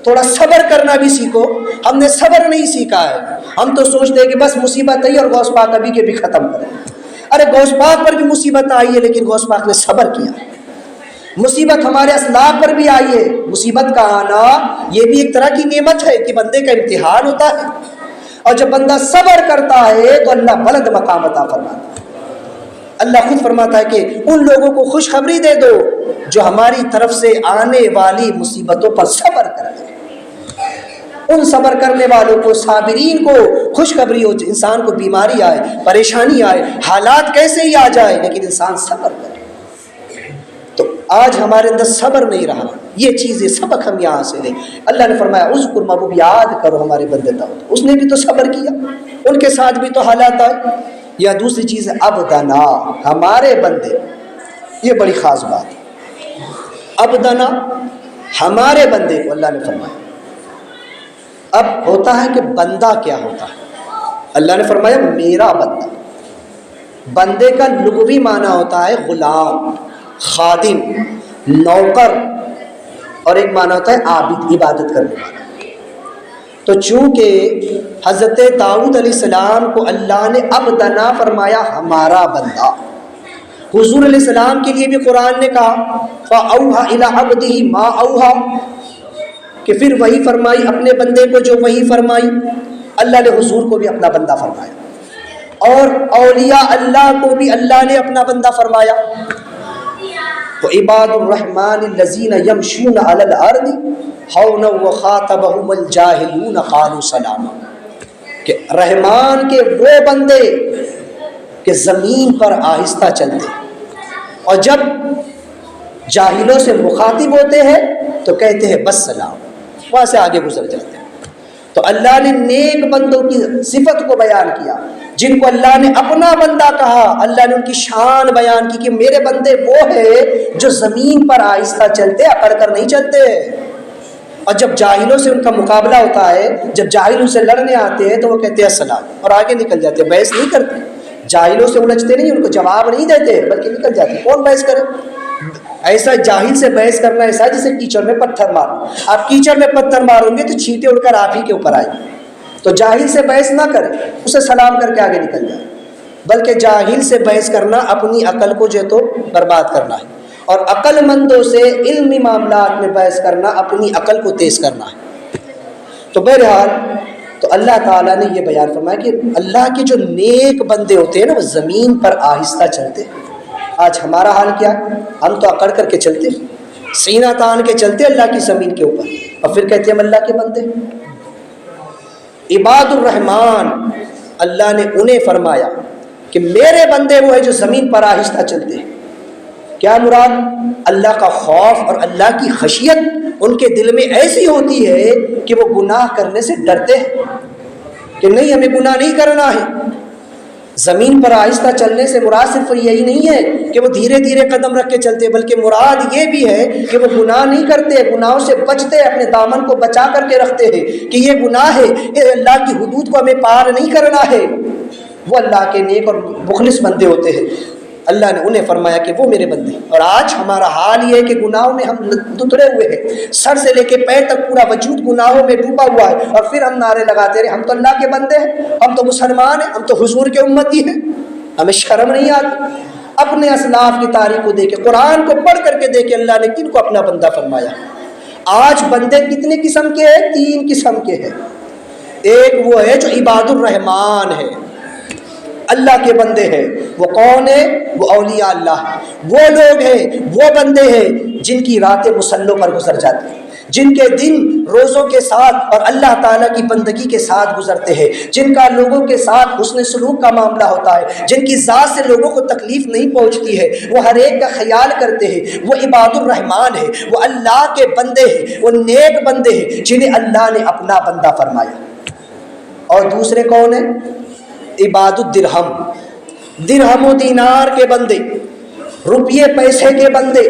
تھوڑا صبر کرنا بھی سیکھو۔ ہم نے صبر نہیں سیکھا ہے، ہم تو سوچتے ہیں کہ بس مصیبت آئی اور غوث پاک ابھی کے بھی ختم کریں۔ ارے غوث پاک پر بھی مصیبت آئی ہے لیکن غوث پاک نے صبر کیا، مصیبت ہمارے اسلاف پر بھی آئی ہے۔ مصیبت کا آنا یہ بھی ایک طرح کی نعمت ہے کہ بندے کا امتحان ہوتا ہے، اور جب بندہ صبر کرتا ہے تو اللہ بلند مقام عطا فرماتا ہے۔ اللہ خود فرماتا ہے کہ ان لوگوں کو خوشخبری دے دو جو ہماری طرف سے آنے والی مصیبتوں پر صبر کرتے ہیں، ان صبر کرنے والوں کو، صابرین کو خوشخبری ہو۔ انسان کو بیماری آئے، پریشانی آئے، حالات کیسے ہی آ جائے لیکن انسان صبر کرے، تو آج ہمارے اندر صبر نہیں رہا۔ یہ چیزیں سبق ہم یہاں سے لیں۔ اللہ نے فرمایا اذکر، محبوب یاد کرو ہمارے بندے داؤد، اس نے بھی تو صبر کیا، ان کے ساتھ بھی تو حالات آئے۔ یا دوسری چیز ہے عبدنا، ہمارے بندے، یہ بڑی خاص بات ہے، عبدنا، ہمارے بندے کو اللہ نے فرمایا۔ اب ہوتا ہے کہ بندہ کیا ہوتا ہے، اللہ نے فرمایا میرا بندہ، بندے کا لغوی معنی ہوتا ہے غلام، خادم، نوکر، اور ایک معنی ہوتا ہے عابد، عبادت کرنے والا۔ تو چونکہ حضرت داؤد علیہ السلام کو اللہ نے عبدنا فرمایا، ہمارا بندہ، حضور علیہ السلام کے لیے بھی قرآن نے کہا فَأَوْحَى إِلَىٰ عَبْدِهِ مَا أَوْحَى، کہ پھر وہی فرمائی اپنے بندے کو جو وہی فرمائی۔ اللہ نے حضور کو بھی اپنا بندہ فرمایا، اور اولیاء اللہ کو بھی اللہ نے اپنا بندہ فرمایا۔ تو عباد الرحمن الذین یمشون علی الارض ہونا وخاطبہم الجاہلون قالوا سلاما، کہ رحمان کے وہ بندے کہ زمین پر آہستہ چلتے، اور جب جاہلوں سے مخاطب ہوتے ہیں تو کہتے ہیں بس سلام، وہاں سے آگے گزر جاتے ہیں۔ تو اللہ نے نیک بندوں کی صفت کو بیان کیا، جن کو اللہ نے اپنا بندہ کہا، اللہ نے ان کی شان بیان کی کہ میرے بندے وہ ہیں جو زمین پر آہستہ چلتے، اکڑ کر نہیں چلتے۔ اور جب جاہلوں سے ان کا مقابلہ ہوتا ہے، جب جاہل ان سے لڑنے آتے ہیں تو وہ کہتے ہیں السلام، اور آگے نکل جاتے ہیں، بحث نہیں کرتے، جاہلوں سے الجھتے نہیں، ان کو جواب نہیں دیتے بلکہ نکل جاتے۔ کون بحث کرے؟ ایسا جاہل سے بحث کرنا ایسا جیسے کیچڑ میں پتھر مارنا، آپ کیچڑ میں پتھر ماروں گے تو چھینٹے اڑ کر آپ ہی کے اوپر آئیں گے۔ تو جاہل سے بحث نہ کریں، اسے سلام کر کے آگے نکل جائیں، بلکہ جاہل سے بحث کرنا اپنی عقل کو جو تو برباد کرنا ہے، اور عقل مندوں سے علمی معاملات میں بحث کرنا اپنی عقل کو تیز کرنا ہے۔ تو بہرحال تو اللہ تعالیٰ نے یہ بیان فرمایا کہ اللہ کے جو نیک بندے ہوتے ہیں نا وہ زمین پر آہستہ چلتے، آج ہمارا حال کیا ہے؟ ہم تو اکڑ کر کے چلتے، سینہ تان کے چلتے اللہ کی زمین کے اوپر، اور پھر کہتے ہیں ہم اللہ کے بندے۔ عباد الرحمن اللہ نے انہیں فرمایا کہ میرے بندے وہ ہیں جو زمین پر آہستہ چلتے ہیں۔ کیا مراد؟ اللہ کا خوف اور اللہ کی خشیت ان کے دل میں ایسی ہوتی ہے کہ وہ گناہ کرنے سے ڈرتے ہیں کہ نہیں ہمیں گناہ نہیں کرنا ہے۔ زمین پر آہستہ چلنے سے مراد صرف یہی نہیں ہے کہ وہ دھیرے دھیرے قدم رکھ کے چلتے، بلکہ مراد یہ بھی ہے کہ وہ گناہ نہیں کرتے، گناہوں سے بچتے، اپنے دامن کو بچا کر کے رکھتے ہیں کہ یہ گناہ ہے، یہ اللہ کی حدود کو ہمیں پار نہیں کرنا ہے۔ وہ اللہ کے نیک اور مخلص بندے ہوتے ہیں۔ اللہ نے انہیں فرمایا کہ وہ میرے بندے۔ اور آج ہمارا حال یہ ہے کہ گناہوں میں ہم دترے ہوئے ہیں، سر سے لے کے پیر تک پورا وجود گناہوں میں ڈوبا ہوا ہے، اور پھر ہم نعرے لگاتے رہے ہم تو اللہ کے بندے ہیں، ہم تو مسلمان ہیں، ہم تو حضور کے امتی ہیں۔ ہمیں شرم نہیں آتی؟ اپنے اسلاف کی تاریخ کو دیکھے، قرآن کو پڑھ کر کے دیکھے اللہ نے کن کو اپنا بندہ فرمایا۔ آج بندے کتنے قسم کے ہیں؟ 3 قسم کے ہیں۔ ایک وہ ہے جو عباد الرحمان ہے، اللہ کے بندے ہیں۔ وہ کون ہے؟ وہ اولیاء اللہ ہیں۔ وہ لوگ ہیں، وہ بندے ہیں جن کی راتیں مصلوں پر گزر جاتی ہیں، جن کے دن روزوں کے ساتھ اور اللہ تعالیٰ کی بندگی کے ساتھ گزرتے ہیں، جن کا لوگوں کے ساتھ حسن سلوک کا معاملہ ہوتا ہے، جن کی ذات سے لوگوں کو تکلیف نہیں پہنچتی ہے، وہ ہر ایک کا خیال کرتے ہیں، وہ عباد الرحمان ہے، وہ اللہ کے بندے ہیں، وہ نیک بندے ہیں جنہیں اللہ نے اپنا بندہ فرمایا۔ اور دوسرے کون ہیں؟ عباد الدرہم، درہم و دینار کے بندے، روپیے پیسے کے بندے،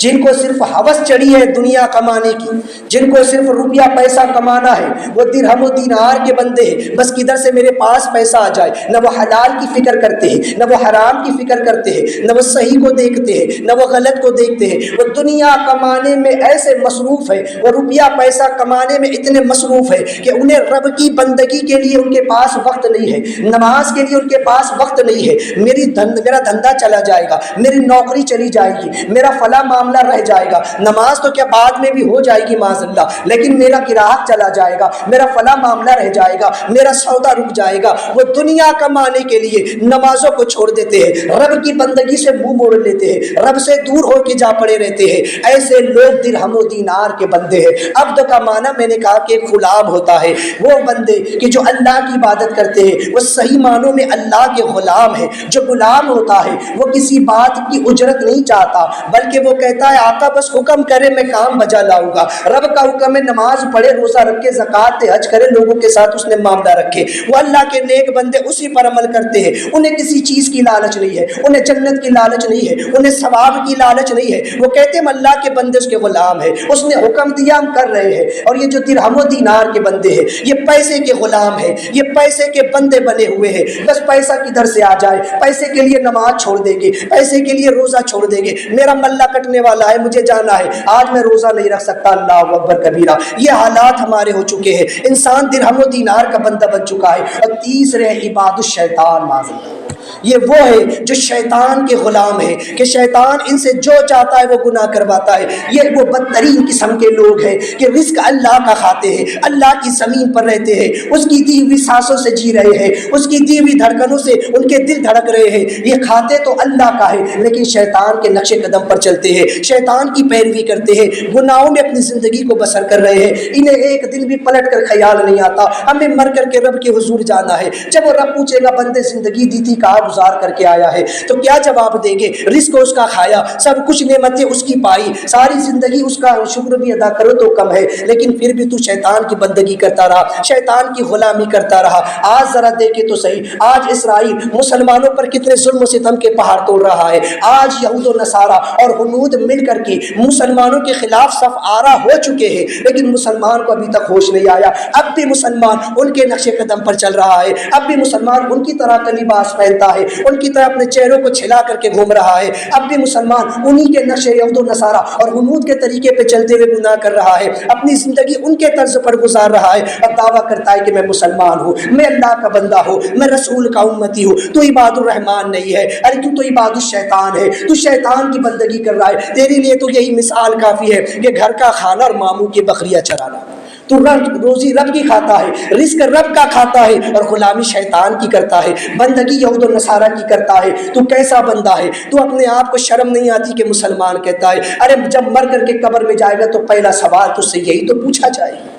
جن کو صرف ہوس چڑھی ہے دنیا کمانے کی، جن کو صرف روپیہ پیسہ کمانا ہے، وہ درہم و دینار کے بندے ہیں۔ بس کدھر سے میرے پاس پیسہ آ جائے، نہ وہ حلال کی فکر کرتے ہیں، نہ وہ حرام کی فکر کرتے ہیں، نہ وہ صحیح کو دیکھتے ہیں، نہ وہ غلط کو دیکھتے ہیں۔ وہ دنیا کمانے میں ایسے مصروف ہے، وہ روپیہ پیسہ کمانے میں اتنے مصروف ہے کہ انہیں رب کی بندگی کے لیے ان کے پاس وقت نہیں ہے، نماز کے لیے ان کے پاس وقت نہیں ہے۔ میرا دھندا چلا جائے گا، میری نوکری چلی جائے گی، میرا فلاں معاملہ رہ جائے گا، نماز تو کیا بعد میں بھی ہو جائے گی معاذ اللہ، لیکن میرا گراہک چلا جائے گا، میرا فلاں معاملہ رہ جائے گا، میرا سودا رک جائے گا۔ وہ دنیا کمانے کے لیے نمازوں کو چھوڑ دیتے ہیں، رب کی بندگی سے منہ موڑ لیتے ہیں، رب سے دور ہو کے جا پڑے رہتے ہیں۔ ایسے لوگ درہم و دینار کے بندے ہیں۔ عبد کا معنی میں نے کہا کہ غلام ہوتا ہے، وہ بندے کہ جو اللہ کی عبادت کرتے ہیں، وہ صحیح معنوں میں اللہ کے غلام ہے۔ جو غلام ہوتا ہے وہ کسی بات کی اجرت نہیں چاہتا، بلکہ وہ کہتا ہے آقا بس حکم کرے میں کام بجا لاؤں گا۔ رب کا حکم ہے نماز پڑھے، روزہ رکھے، زکوٰۃ دے، حج کرے، لوگوں کے ساتھ اس نے معاملہ رکھے۔ وہ اللہ کے نیک بندے اسی پر عمل کرتے ہیں، انہیں کسی چیز کی لالچ نہیں ہے، انہیں جنت کی لالچ نہیں ہے، انہیں ثواب کی لالچ نہیں ہے۔ وہ کہتے ہیں ہم اللہ کے بندے اس کے غلام ہیں، اس نے حکم دیا ہم کر رہے ہیں۔ اور یہ جو درہم و دینار کے بندے ہیں یہ پیسے کے غلام ہیں، یہ پیسے کے بندے بنے ہوئے ہیں۔ بس پیسہ کدھر سے آ جائے، پیسے کے لیے نماز چھوڑ دیں گے، پیسے کے لیے روزہ چھوڑ دیں گے، میرا ملہ کٹنے والا ہے مجھے جانا ہے، آج میں روزہ نہیں رکھ سکتا، اللہ اکبر کبیرہ۔ یہ حالات ہمارے ہو چکے ہیں، انسان درہم و دینار کا بندہ بن چکا ہے۔ اور تیسرے عباد الشیطان، معاذ اللہ، یہ وہ ہے جو شیطان کے غلام ہے کہ شیطان ان سے جو چاہتا ہے وہ گناہ کرواتا ہے۔ یہ وہ بدترین قسم کے لوگ ہیں کہ رزق اللہ کا کھاتے ہیں، اللہ کی زمین پر رہتے ہیں، اس کی دی ہوئی سانسوں سے جی رہے ہیں، اس کی دی ہوئی دھڑکنوں سے ان کے دل دھڑک رہے ہیں۔ یہ کھاتے تو اللہ کا ہے لیکن شیطان کے نقش قدم پر چلتے ہیں، شیطان کی پیروی کرتے ہیں، گناہوں میں اپنی زندگی کو بسر کر رہے ہیں۔ انہیں ایک دن بھی پلٹ کر خیال نہیں آتا ہمیں مر کر کے رب کے حضور جانا ہے۔ جب وہ رب پوچھے گا بندے زندگی دی تھی کہاں گزار کر کے آیا ہے، تو کیا جواب دیں گے؟ رزق اس کا کھایا، سب کچھ نعمتیں اس کی پائی، ساری زندگی اس کا شکر بھی ادا کرو تو کم ہے، لیکن پھر بھی تو شیطان کی بندگی کرتا رہا، شیطان کی غلامی کرتا رہا۔ آج ذرا دیکھے تو صحیح، آج اسرائیل مسلمانوں پر کتنے ظلم و ستم کے پہاڑ توڑ رہا ہے۔ آج یہود و نصارہ اور ہنود مل کر کے مسلمانوں کے خلاف صف آرا ہو چکے ہیں، لیکن مسلمان کو ابھی تک ہوش نہیں آیا۔ اب بھی مسلمان ان کے نقش قدم پر چل رہا ہے، اب بھی مسلمان ان کی طرح کا لباس پہنتا ہے، ان کی طرح اپنے چہروں کو چھلا کر کے گھوم رہا ہے، اب بھی مسلمان انہی کے نقش یہود و نصارہ اور ہنود کے طریقے پہ چلتے ہوئے گناہ کر رہا ہے، اپنی زندگی ان کے طرز پر گزار رہا ہے اور دعویٰ کرتا ہے کہ میں مسلمان ہوں، میں اللہ کا بندہ ہوں، میں رسول کا امتی ہوں۔ تو عباد الرحمان نہیں ہے، ارے تو عباد الشیطان ہے، تو شیطان کی بندگی کر رہا ہے۔ تیرے لیے تو یہی مثال کافی ہے کہ گھر کا کھانا اور ماموں کی بکریاں چرانا۔ تو تو روزی رب کی کھاتا ہے، رزق رب کا کھاتا ہے، اور غلامی شیطان کی کرتا ہے، بندگی یہود و نصارہ کی کرتا ہے، تو کیسا بندہ ہے؟ تو اپنے آپ کو شرم نہیں آتی کہ مسلمان کہتا ہے؟ ارے جب مر کر کے قبر میں جائے گا تو پہلا سوال تو سے یہی تو پوچھا جائے گا۔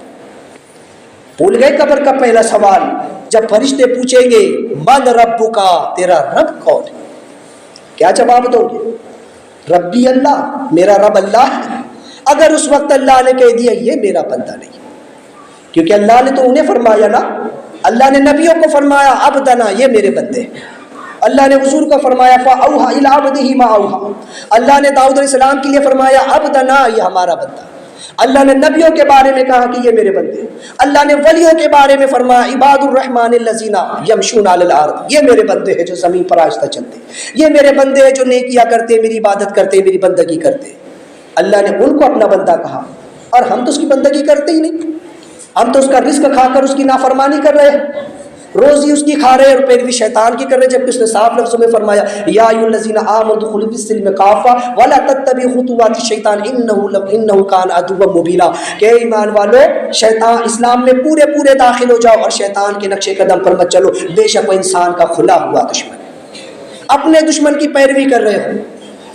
بھول گئے قبر کا پہلا سوال؟ جب فرشتے پوچھیں گے من ربک، تیرا رب کون ہے، کیا جواب دو گے؟ ربی اللہ، میرا رب اللہ ہے۔ اگر اس وقت اللہ نے کہہ دیا یہ میرا بندہ نہیں، کیونکہ اللہ نے تو انہیں فرمایا نا، اللہ نے نبیوں کو فرمایا عبدنا، یہ میرے بندے ہیں۔ اللہ نے حضور کو فرمایا فاوحى الى عبده ما اوحى، اللہ نے داؤد علیہ السلام کے لیے فرمایا عبدنا، یہ ہمارا بندہ۔ اللہ نے نبیوں کے بارے میں کہا کہ یہ میرے بندے ہیں۔ اللہ نے ولیوں کے بارے میں فرمایا عباد الرحمن الذین یمشون علی الارض، یہ میرے بندے ہیں جو زمین پر آہستہ چلتے ہیں، یہ میرے بندے ہیں جو نیکیاں کرتے، میری عبادت کرتے، میری بندگی کرتے۔ اللہ نے ان کو اپنا بندہ کہا، اور ہم تو اس کی بندگی کرتے ہی نہیں، ہم تو اس کا رزق کھا کر اس کی نافرمانی کر رہے ہیں، روزی اس کی کھا رہے ہیں اور پیروی شیطان کی کر رہے ہیں، جبکہ اس نے صاف لفظوں میں فرمایا یا ایھا الذین آمنوا ادخلوا فی السلم کافہ ولا تتبعوا خطوات الشیطان انہ کان عدوا مبینا، کہ ایمان والو شیطان اسلام میں پورے داخل ہو جاؤ اور شیطان کے نقش قدم پر مت چلو، بے شک وہ انسان کا کھلا ہوا دشمن ہے۔ اپنے دشمن کی پیروی کر رہے ہو،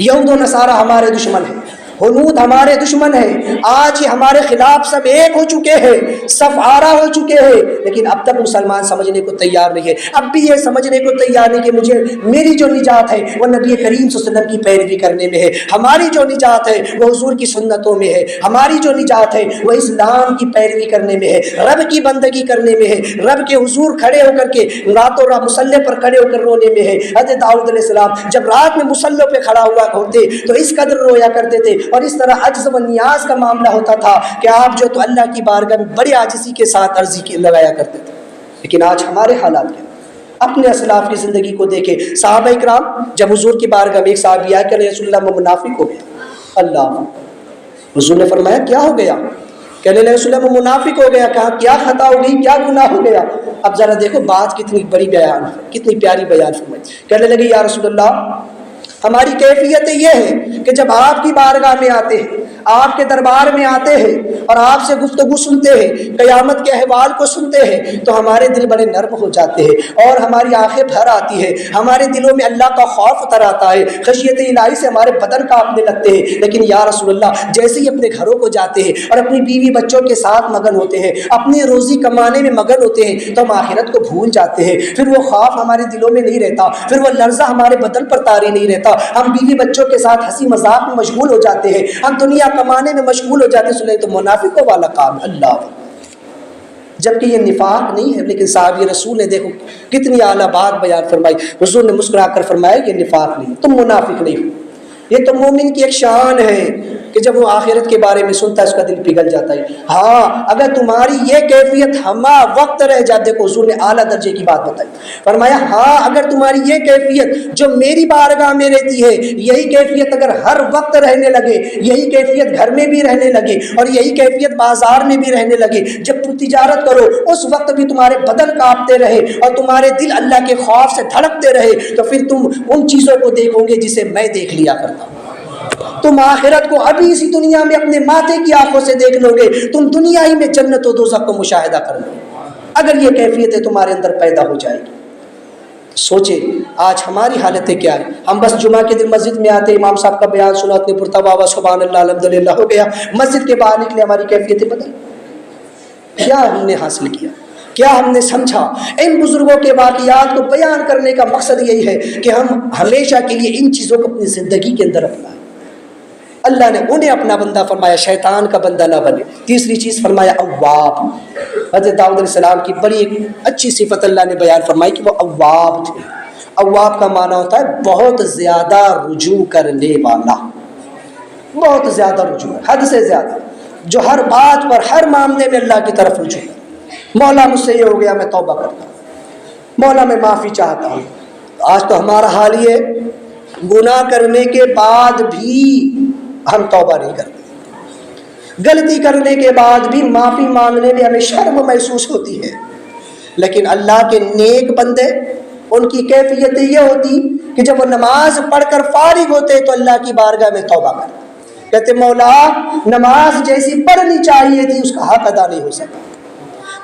یہود و نصارہ ہمارے دشمن ہیں، ہنود ہمارے دشمن ہیں، آج یہ ہمارے خلاف سب ایک ہو چکے ہیں، صف آرا ہو چکے ہیں، لیکن اب تک مسلمان سمجھنے کو تیار نہیں ہے، اب بھی یہ سمجھنے کو تیار نہیں کہ مجھے میری جو نجات ہے وہ نبی کریم صلی اللہ علیہ وسلم کی پیروی کرنے میں ہے، ہماری جو نجات ہے وہ حضور کی سنتوں میں ہے، ہماری جو نجات ہے وہ اسلام کی پیروی کرنے میں ہے، رب کی بندگی کرنے میں ہے، رب کے حضور کھڑے ہو کر کے راتوں رات مصلی پر کھڑے ہو کر رونے میں ہے۔ حضرت داؤد علیہ السلام جب رات میں مصلی پہ کھڑا ہوا ہوتے تو اس قدر رویا کرتے تھے، اور اس طرح عجز و نیاز کا معاملہ ہوتا تھا کہ آپ جو تو اللہ کی بارگاہ میں بڑی عاجزی کے ساتھ عرضی کی لگایا کرتے تھے۔ لیکن آج ہمارے حالات کیا؟ اپنے اسلاف کی زندگی کو دیکھیں، صحابہ اکرام جب حضور کی بارگاہ میں ایک صحابی آیا کہ رسول اللہ میں منافق ہو گیا، اللہ، حضور نے فرمایا کیا ہو گیا؟ کہنے لگے رسول اللہ میں منافق ہو گیا۔ کہا کیا خطا ہو گئی، کیا گناہ ہو گیا؟ اب ذرا دیکھو بات کتنی بڑی بیان، کتنی پیاری بیان فرمائی۔ کہنے لگے یا رسول اللہ ہماری کیفیت یہ ہے کہ جب آپ کی بارگاہ میں آتے ہیں، آپ کے دربار میں آتے ہیں اور آپ سے گفتگو سنتے ہیں، قیامت کے احوال کو سنتے ہیں تو ہمارے دل بڑے نرم ہو جاتے ہیں اور ہماری آنکھیں بھر آتی ہے، ہمارے دلوں میں اللہ کا خوف اتر آتا ہے، خشیت الہی سے ہمارے بدن کانپنے لگتے ہیں۔ لیکن یا رسول اللہ جیسے ہی اپنے گھروں کو جاتے ہیں اور اپنی بیوی بچوں کے ساتھ مگن ہوتے ہیں، اپنی روزی کمانے میں مگن ہوتے ہیں تو ہم آخرت کو بھول جاتے ہیں، پھر وہ خوف ہمارے دلوں میں نہیں رہتا، پھر وہ لرزہ ہمارے بدن پر طاری نہیں رہتا، ہم بیوی بچوں کے ساتھ ہنسی مذاق میں مشغول ہو جاتے ہیں، ہم دنیا کمانے میں مشغول ہو جاتے ہیں۔ سنے تو منافقوں والا کام ہے، اللہ، جبکہ یہ نفاق نہیں ہے۔ لیکن صحابی رسول نے دیکھو کتنی اعلیٰ بات بیان فرمائی، حضور نے مسکرا کر فرمایا یہ نفاق نہیں، تم منافق نہیں ہو، یہ تو مومن کی ایک شان ہے کہ جب وہ آخرت کے بارے میں سنتا ہے اس کا دل پگھل جاتا ہے۔ ہاں اگر تمہاری یہ کیفیت ہما وقت رہ جائے، دیکھو حضور نے اعلیٰ درجے کی بات بتائی، فرمایا ہاں اگر تمہاری یہ کیفیت جو میری بارگاہ میں رہتی ہے، یہی کیفیت اگر ہر وقت رہنے لگے، یہی کیفیت گھر میں بھی رہنے لگے اور یہی کیفیت بازار میں بھی رہنے لگے، جب تم تجارت کرو اس وقت بھی تمہارے بدن کانپتے رہے اور تمہارے دل اللہ کے خوف سے دھڑکتے رہے، تو پھر تم ان چیزوں کو دیکھو گے جسے میں دیکھ لیا کرتا ہوں۔ تم آخرت کو ابھی اسی دنیا میں اپنے ماتھے کی آنکھوں سے دیکھ لو گے، تم دنیا ہی میں جنت و دوزخ کو مشاہدہ کر لو گے اگر یہ کیفیتیں تمہارے اندر پیدا ہو جائے گی۔ سوچے آج ہماری حالتیں کیا ہے؟ ہم بس جمعہ کے دن مسجد میں آتے، امام صاحب کا بیان سنا، اتنے پرتوا سبحان اللہ الحمدللہ ہو گیا، مسجد کے باہر نکلے ہماری کیفیتیں بدل۔ کیا ہم نے حاصل کیا؟ کیا ہم نے سمجھا؟ ان بزرگوں کے واقعات کو بیان کرنے کا مقصد یہی ہے کہ ہم ہمیشہ کے لیے ان چیزوں کو اپنی زندگی کے اندر اپنائیں۔ اللہ نے انہیں اپنا بندہ فرمایا، شیطان کا بندہ نہ بنے۔ تیسری چیز فرمایا اواب۔ حضرت داؤد علیہ السلام کی بڑی ایک اچھی صفت اللہ نے بیان فرمائی کہ وہ اواب تھے۔ اواب کا معنی ہوتا ہے بہت زیادہ رجوع کرنے والا، بہت زیادہ رجوع، حد سے زیادہ، جو ہر بات پر ہر معاملے میں اللہ کی طرف رجوع ہے۔ مولا مجھ سے یہ ہو گیا میں توبہ کرتا ہوں، مولا میں معافی چاہتا ہوں۔ آج تو ہمارا حال یہ ہے، گناہ کرنے کے بعد بھی ہم توبہ نہیں کرتے، غلطی کرنے کے بعد بھی معافی مانگنے میں ہمیں شرم محسوس ہوتی ہے۔ لیکن اللہ کے نیک بندے، ان کی کیفیت یہ ہوتی کہ جب وہ نماز پڑھ کر فارغ ہوتے تو اللہ کی بارگاہ میں توبہ کرتے، کہتے مولا نماز جیسی پڑھنی چاہیے تھی اس کا حق ادا نہیں ہو سکا،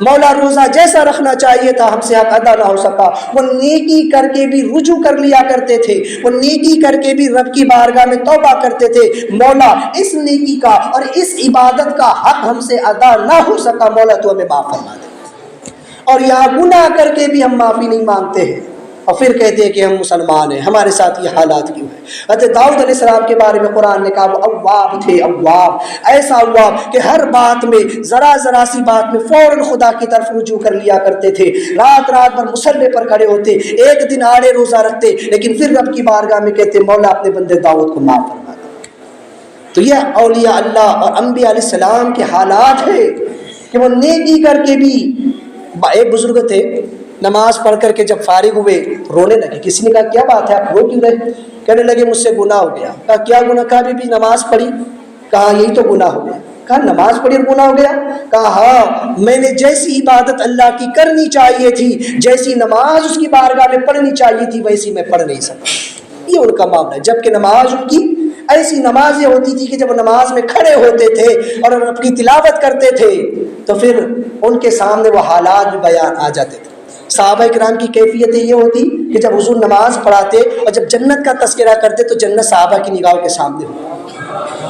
مولا روزہ جیسا رکھنا چاہیے تھا ہم سے حق ادا نہ ہو سکا۔ وہ نیکی کر کے بھی رجوع کر لیا کرتے تھے، وہ نیکی کر کے بھی رب کی بارگاہ میں توبہ کرتے تھے، مولا اس نیکی کا اور اس عبادت کا حق ہم سے ادا نہ ہو سکا، مولا تو ہمیں معاف فرما دے۔ اور یہاں گناہ کر کے بھی ہم معافی نہیں مانگتے ہیں اور پھر کہتے ہیں کہ ہم مسلمان ہیں، ہمارے ساتھ یہ حالات کیوں ہیں؟ حضرت داؤد علیہ السلام کے بارے میں قرآن نے کہا وہ اواب تھے، اواب، ایسا اواب کہ ہر بات میں ذرا سی بات میں فوراً خدا کی طرف رجوع کر لیا کرتے تھے، رات بھر مصلے پر کھڑے ہوتے، ایک دن آڑے روزہ رکھتے، لیکن پھر رب کی بارگاہ میں کہتے مولا اپنے بندے داؤد کو معاف فرما دے۔ تو یہ اولیاء اللہ اور انبیاء علیہ السلام کے حالات ہے کہ وہ نیکی کر کے بھی۔ ایک بزرگ تھے، نماز پڑھ کر کے جب فارغ ہوئے رونے لگے، کسی نے کہا کیا بات ہے آپ رو کیوں رہے؟ کہنے لگے مجھ سے گناہ ہو گیا۔ کہا کیا گناہ؟ کہا بھی نماز پڑھی۔ کہا یہی تو گناہ ہو گیا۔ کہا نماز پڑھی اور گناہ ہو گیا؟ کہا ہاں، میں نے جیسی عبادت اللہ کی کرنی چاہیے تھی، جیسی نماز اس کی بارگاہ میں پڑھنی چاہیے تھی، ویسی میں پڑھ نہیں سکا۔ یہ ان کا معاملہ ہے، جبکہ نماز ان کی ایسی نمازیں ہوتی تھی کہ جب نماز میں کھڑے ہوتے تھے اور اپنی تلاوت کرتے تھے تو پھر ان کے سامنے وہ حالات بھی بیان آ جاتے تھے۔ صحابہ کرام کی کیفیت یہ ہوتی کہ جب حضور نماز پڑھاتے اور جب جنت کا تذکرہ کرتے تو جنت صحابہ کی نگاہوں کے سامنے ہوتی،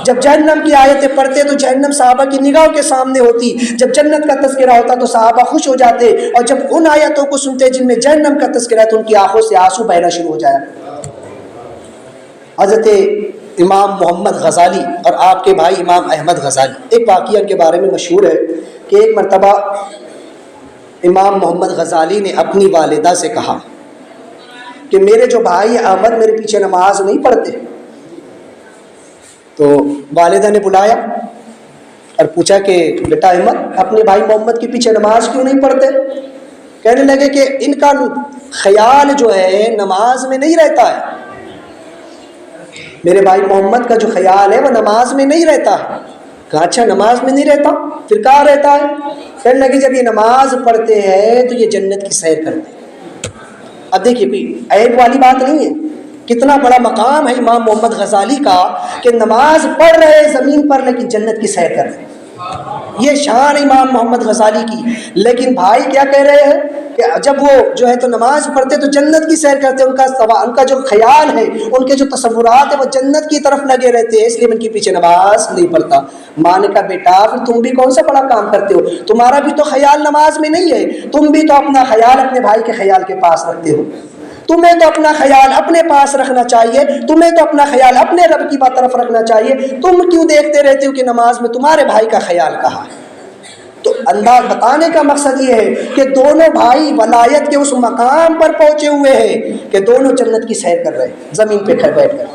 جب جہنم کی آیتیں پڑھتے تو جہنم صحابہ کی نگاہوں کے سامنے ہوتی، جب جنت کا تذکرہ ہوتا تو صحابہ خوش ہو جاتے، اور جب ان آیتوں کو سنتے جن میں جہنم کا تذکرہ ہے تو ان کی آنکھوں سے آنسو بہنا شروع ہو جایا۔ حضرت امام محمد غزالی اور آپ کے بھائی امام احمد غزالی، ایک واقعہ ان کے بارے میں مشہور ہے کہ ایک مرتبہ امام محمد غزالی نے اپنی والدہ سے کہا کہ میرے جو بھائی احمد میرے پیچھے نماز نہیں پڑھتے۔ تو والدہ نے بلایا اور پوچھا کہ بیٹا احمد اپنے بھائی محمد کے پیچھے نماز کیوں نہیں پڑھتے؟ کہنے لگے کہ ان کا خیال جو ہے نماز میں نہیں رہتا ہے، میرے بھائی محمد کا جو خیال ہے وہ نماز میں نہیں رہتا ہے۔ کہا اچھا نماز میں نہیں رہتا، پھر کہاں رہتا ہے؟ کہنے لگے جب یہ نماز پڑھتے ہیں تو یہ جنت کی سیر کرتے ہیں۔ اب دیکھیے کوئی عیب والی بات نہیں ہے، کتنا بڑا مقام ہے امام محمد غزالی کا کہ نماز پڑھ رہے زمین پر لیکن جنت کی سیر کر رہے ہیں، یہ شان امام محمد غزالی کی۔ لیکن بھائی کیا کہہ رہے ہیں کہ جب وہ جو ہے تو نماز پڑھتے تو جنت کی سیر کرتے، ان کا جو خیال ہے، ان کے جو تصورات ہیں وہ جنت کی طرف لگے رہتے ہیں، اس لیے ان کے پیچھے نماز نہیں پڑھتا۔ ماں نے کہا بیٹا پھر تم بھی کون سا بڑا کام کرتے ہو، تمہارا بھی تو خیال نماز میں نہیں ہے، تم بھی تو اپنا خیال اپنے بھائی کے خیال کے پاس رکھتے ہو، تمہیں تو اپنا خیال اپنے پاس رکھنا چاہیے، تمہیں تو اپنا خیال اپنے رب کی طرف رکھنا چاہیے، تم کیوں دیکھتے رہتے ہو کہ نماز میں تمہارے بھائی کا خیال کہاں ہے؟ تو انداز بتانے کا مقصد یہ ہے کہ دونوں بھائی ولایت کے اس مقام پر پہنچے ہوئے ہیں کہ دونوں جنت کی سیر کر رہے ہیں زمین پہ بیٹھ کر،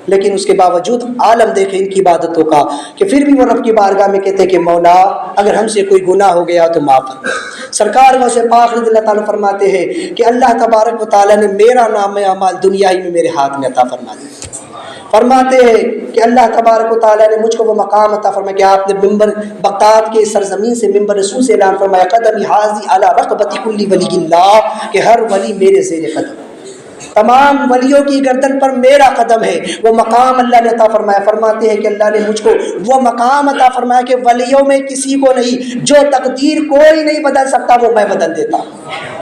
لیکن اس کے باوجود عالم دیکھیں ان کی عبادتوں کا کہ پھر بھی وہ رب کی بارگاہ میں کہتے کہ مولا اگر ہم سے کوئی گناہ ہو گیا تو معاف کر۔ سرکار غوث پاک رضی اللہ تعالیٰ فرماتے ہیں کہ اللہ تبارک و تعالیٰ نے میرا نام اعمال دنیا ہی میں میرے ہاتھ میں عطا فرما دیا۔ فرماتے ہیں کہ اللہ تبارک و تعالیٰ نے مجھ کو وہ مقام عطا فرمایا کہ آپ نے ممبر بغداد کے سرزمین سے ممبر رسول سے اعلان فرمایا قدمی حاضی علی رقبت کل ولی اللہ، کہ ہر ولی میرے زیر قدم، تمام ولیوں کی گردن پر میرا قدم ہے۔ وہ مقام اللہ نے عطا فرمایا۔ فرماتے ہیں کہ اللہ نے مجھ کو وہ مقام عطا فرمایا کہ ولیوں میں کسی کو نہیں، جو تقدیر کوئی نہیں بدل سکتا وہ میں بدل دیتا ہوں۔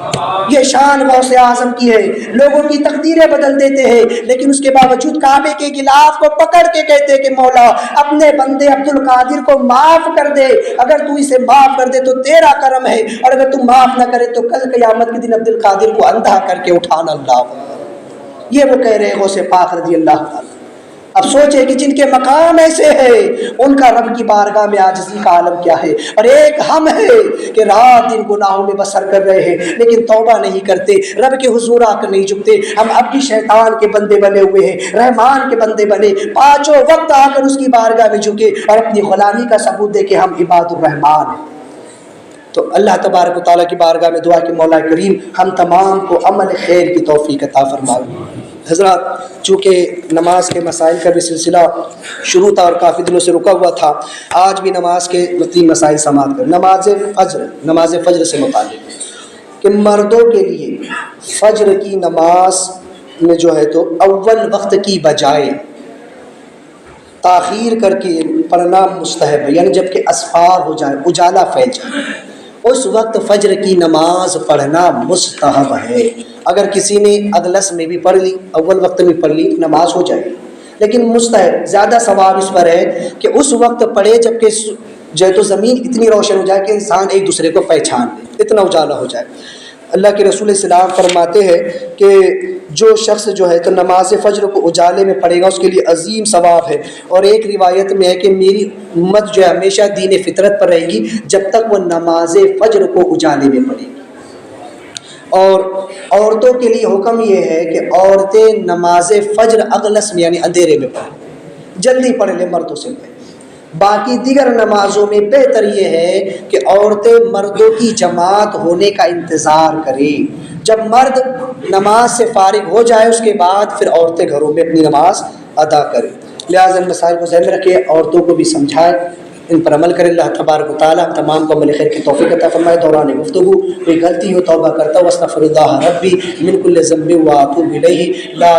یہ شان غوث اعظم کی ہے، لوگوں کی تقدیریں بدل دیتے ہیں، لیکن اس کے باوجود کعبے کے غلاف کو پکڑ کے کہتے کہ مولا اپنے بندے عبد القادر کو معاف کر دے، اگر تو اسے معاف کر دے تو تیرا کرم ہے، اور اگر تو معاف نہ کرے تو کل قیامت کے دن عبد القادر کو اندھا کر کے اٹھانا اللہ۔ یہ وہ کہہ رہے ہیں غوث پاک رضی اللہ تعالیٰ۔ اب سوچے کہ جن کے مقام ایسے ہیں ان کا رب کی بارگاہ میں عاجزی کا عالم کیا ہے، اور ایک ہم ہے کہ رات دن گناہوں میں بسر کر رہے ہیں لیکن توبہ نہیں کرتے، رب کے حضور آ کر نہیں جھکتے، ہم اب بھی شیطان کے بندے بنے ہوئے ہیں، رحمان کے بندے بنے، پانچوں وقت آ کر اس کی بارگاہ میں جھکے اور اپنی غلامی کا ثبوت دے کہ ہم عباد الرحمان ہیں۔ تو اللہ تبارک و تعالیٰ کی بارگاہ میں دعا کہ مولا کریم ہم تمام کو عمل خیر کی توفیق عطا فرمائے۔ حضرات چونکہ نماز کے مسائل کا بھی سلسلہ شروع تھا اور کافی دنوں سے رکا ہوا تھا، آج بھی نماز کے 3 مسائل سماعت کر۔ نماز فجر سے متعلق کہ مردوں کے لیے فجر کی نماز میں جو ہے تو اول وقت کی بجائے تاخیر کر کے پڑھنا مستحب ہے، یعنی جب کہ اسفار ہو جائے، اجالا پھیل جائے، اس وقت فجر کی نماز پڑھنا مستحب ہے۔ اگر کسی نے اگلس میں بھی پڑھ لی، اول وقت میں پڑھ لی، نماز ہو جائے گی، لیکن مستحب زیادہ ثواب اس پر ہے کہ اس وقت پڑھے جب کہ جو ہے تو زمین اتنی روشن ہو جائے کہ انسان ایک دوسرے کو پہچان لے، اتنا اجالا ہو جائے۔ اللہ کے رسول السلام فرماتے ہیں کہ جو شخص جو ہے تو نماز فجر کو اجالے میں پڑھے گا اس کے لیے عظیم ثواب ہے۔ اور ایک روایت میں ہے کہ میری امت جو ہے ہمیشہ دین فطرت پر رہے گی جب تک وہ نماز فجر کو اجالے میں پڑھے گی۔ اور عورتوں کے لیے حکم یہ ہے کہ عورتیں نماز فجر اغلس میں یعنی اندھیرے میں پڑھیں، جلدی پڑھ لیں مردوں سے پہلے۔ باقی دیگر نمازوں میں بہتر یہ ہے کہ عورتیں مردوں کی جماعت ہونے کا انتظار کریں، جب مرد نماز سے فارغ ہو جائے اس کے بعد پھر عورتیں گھروں میں اپنی نماز ادا کریں۔ لہٰذا ان مسائل کو ذہن میں رکھیں، عورتوں کو بھی سمجھائیں، ان پر عمل کرے۔ اللہ تبارک و تعالیٰ تمام کو عمل خیر کی توفیق عطا فرمائے۔ دوران گفتگو کوئی غلطی ہو توبہ کرتا ہوں، استغفر اللہ ربی من کل ذنب و اتوب الیہ لا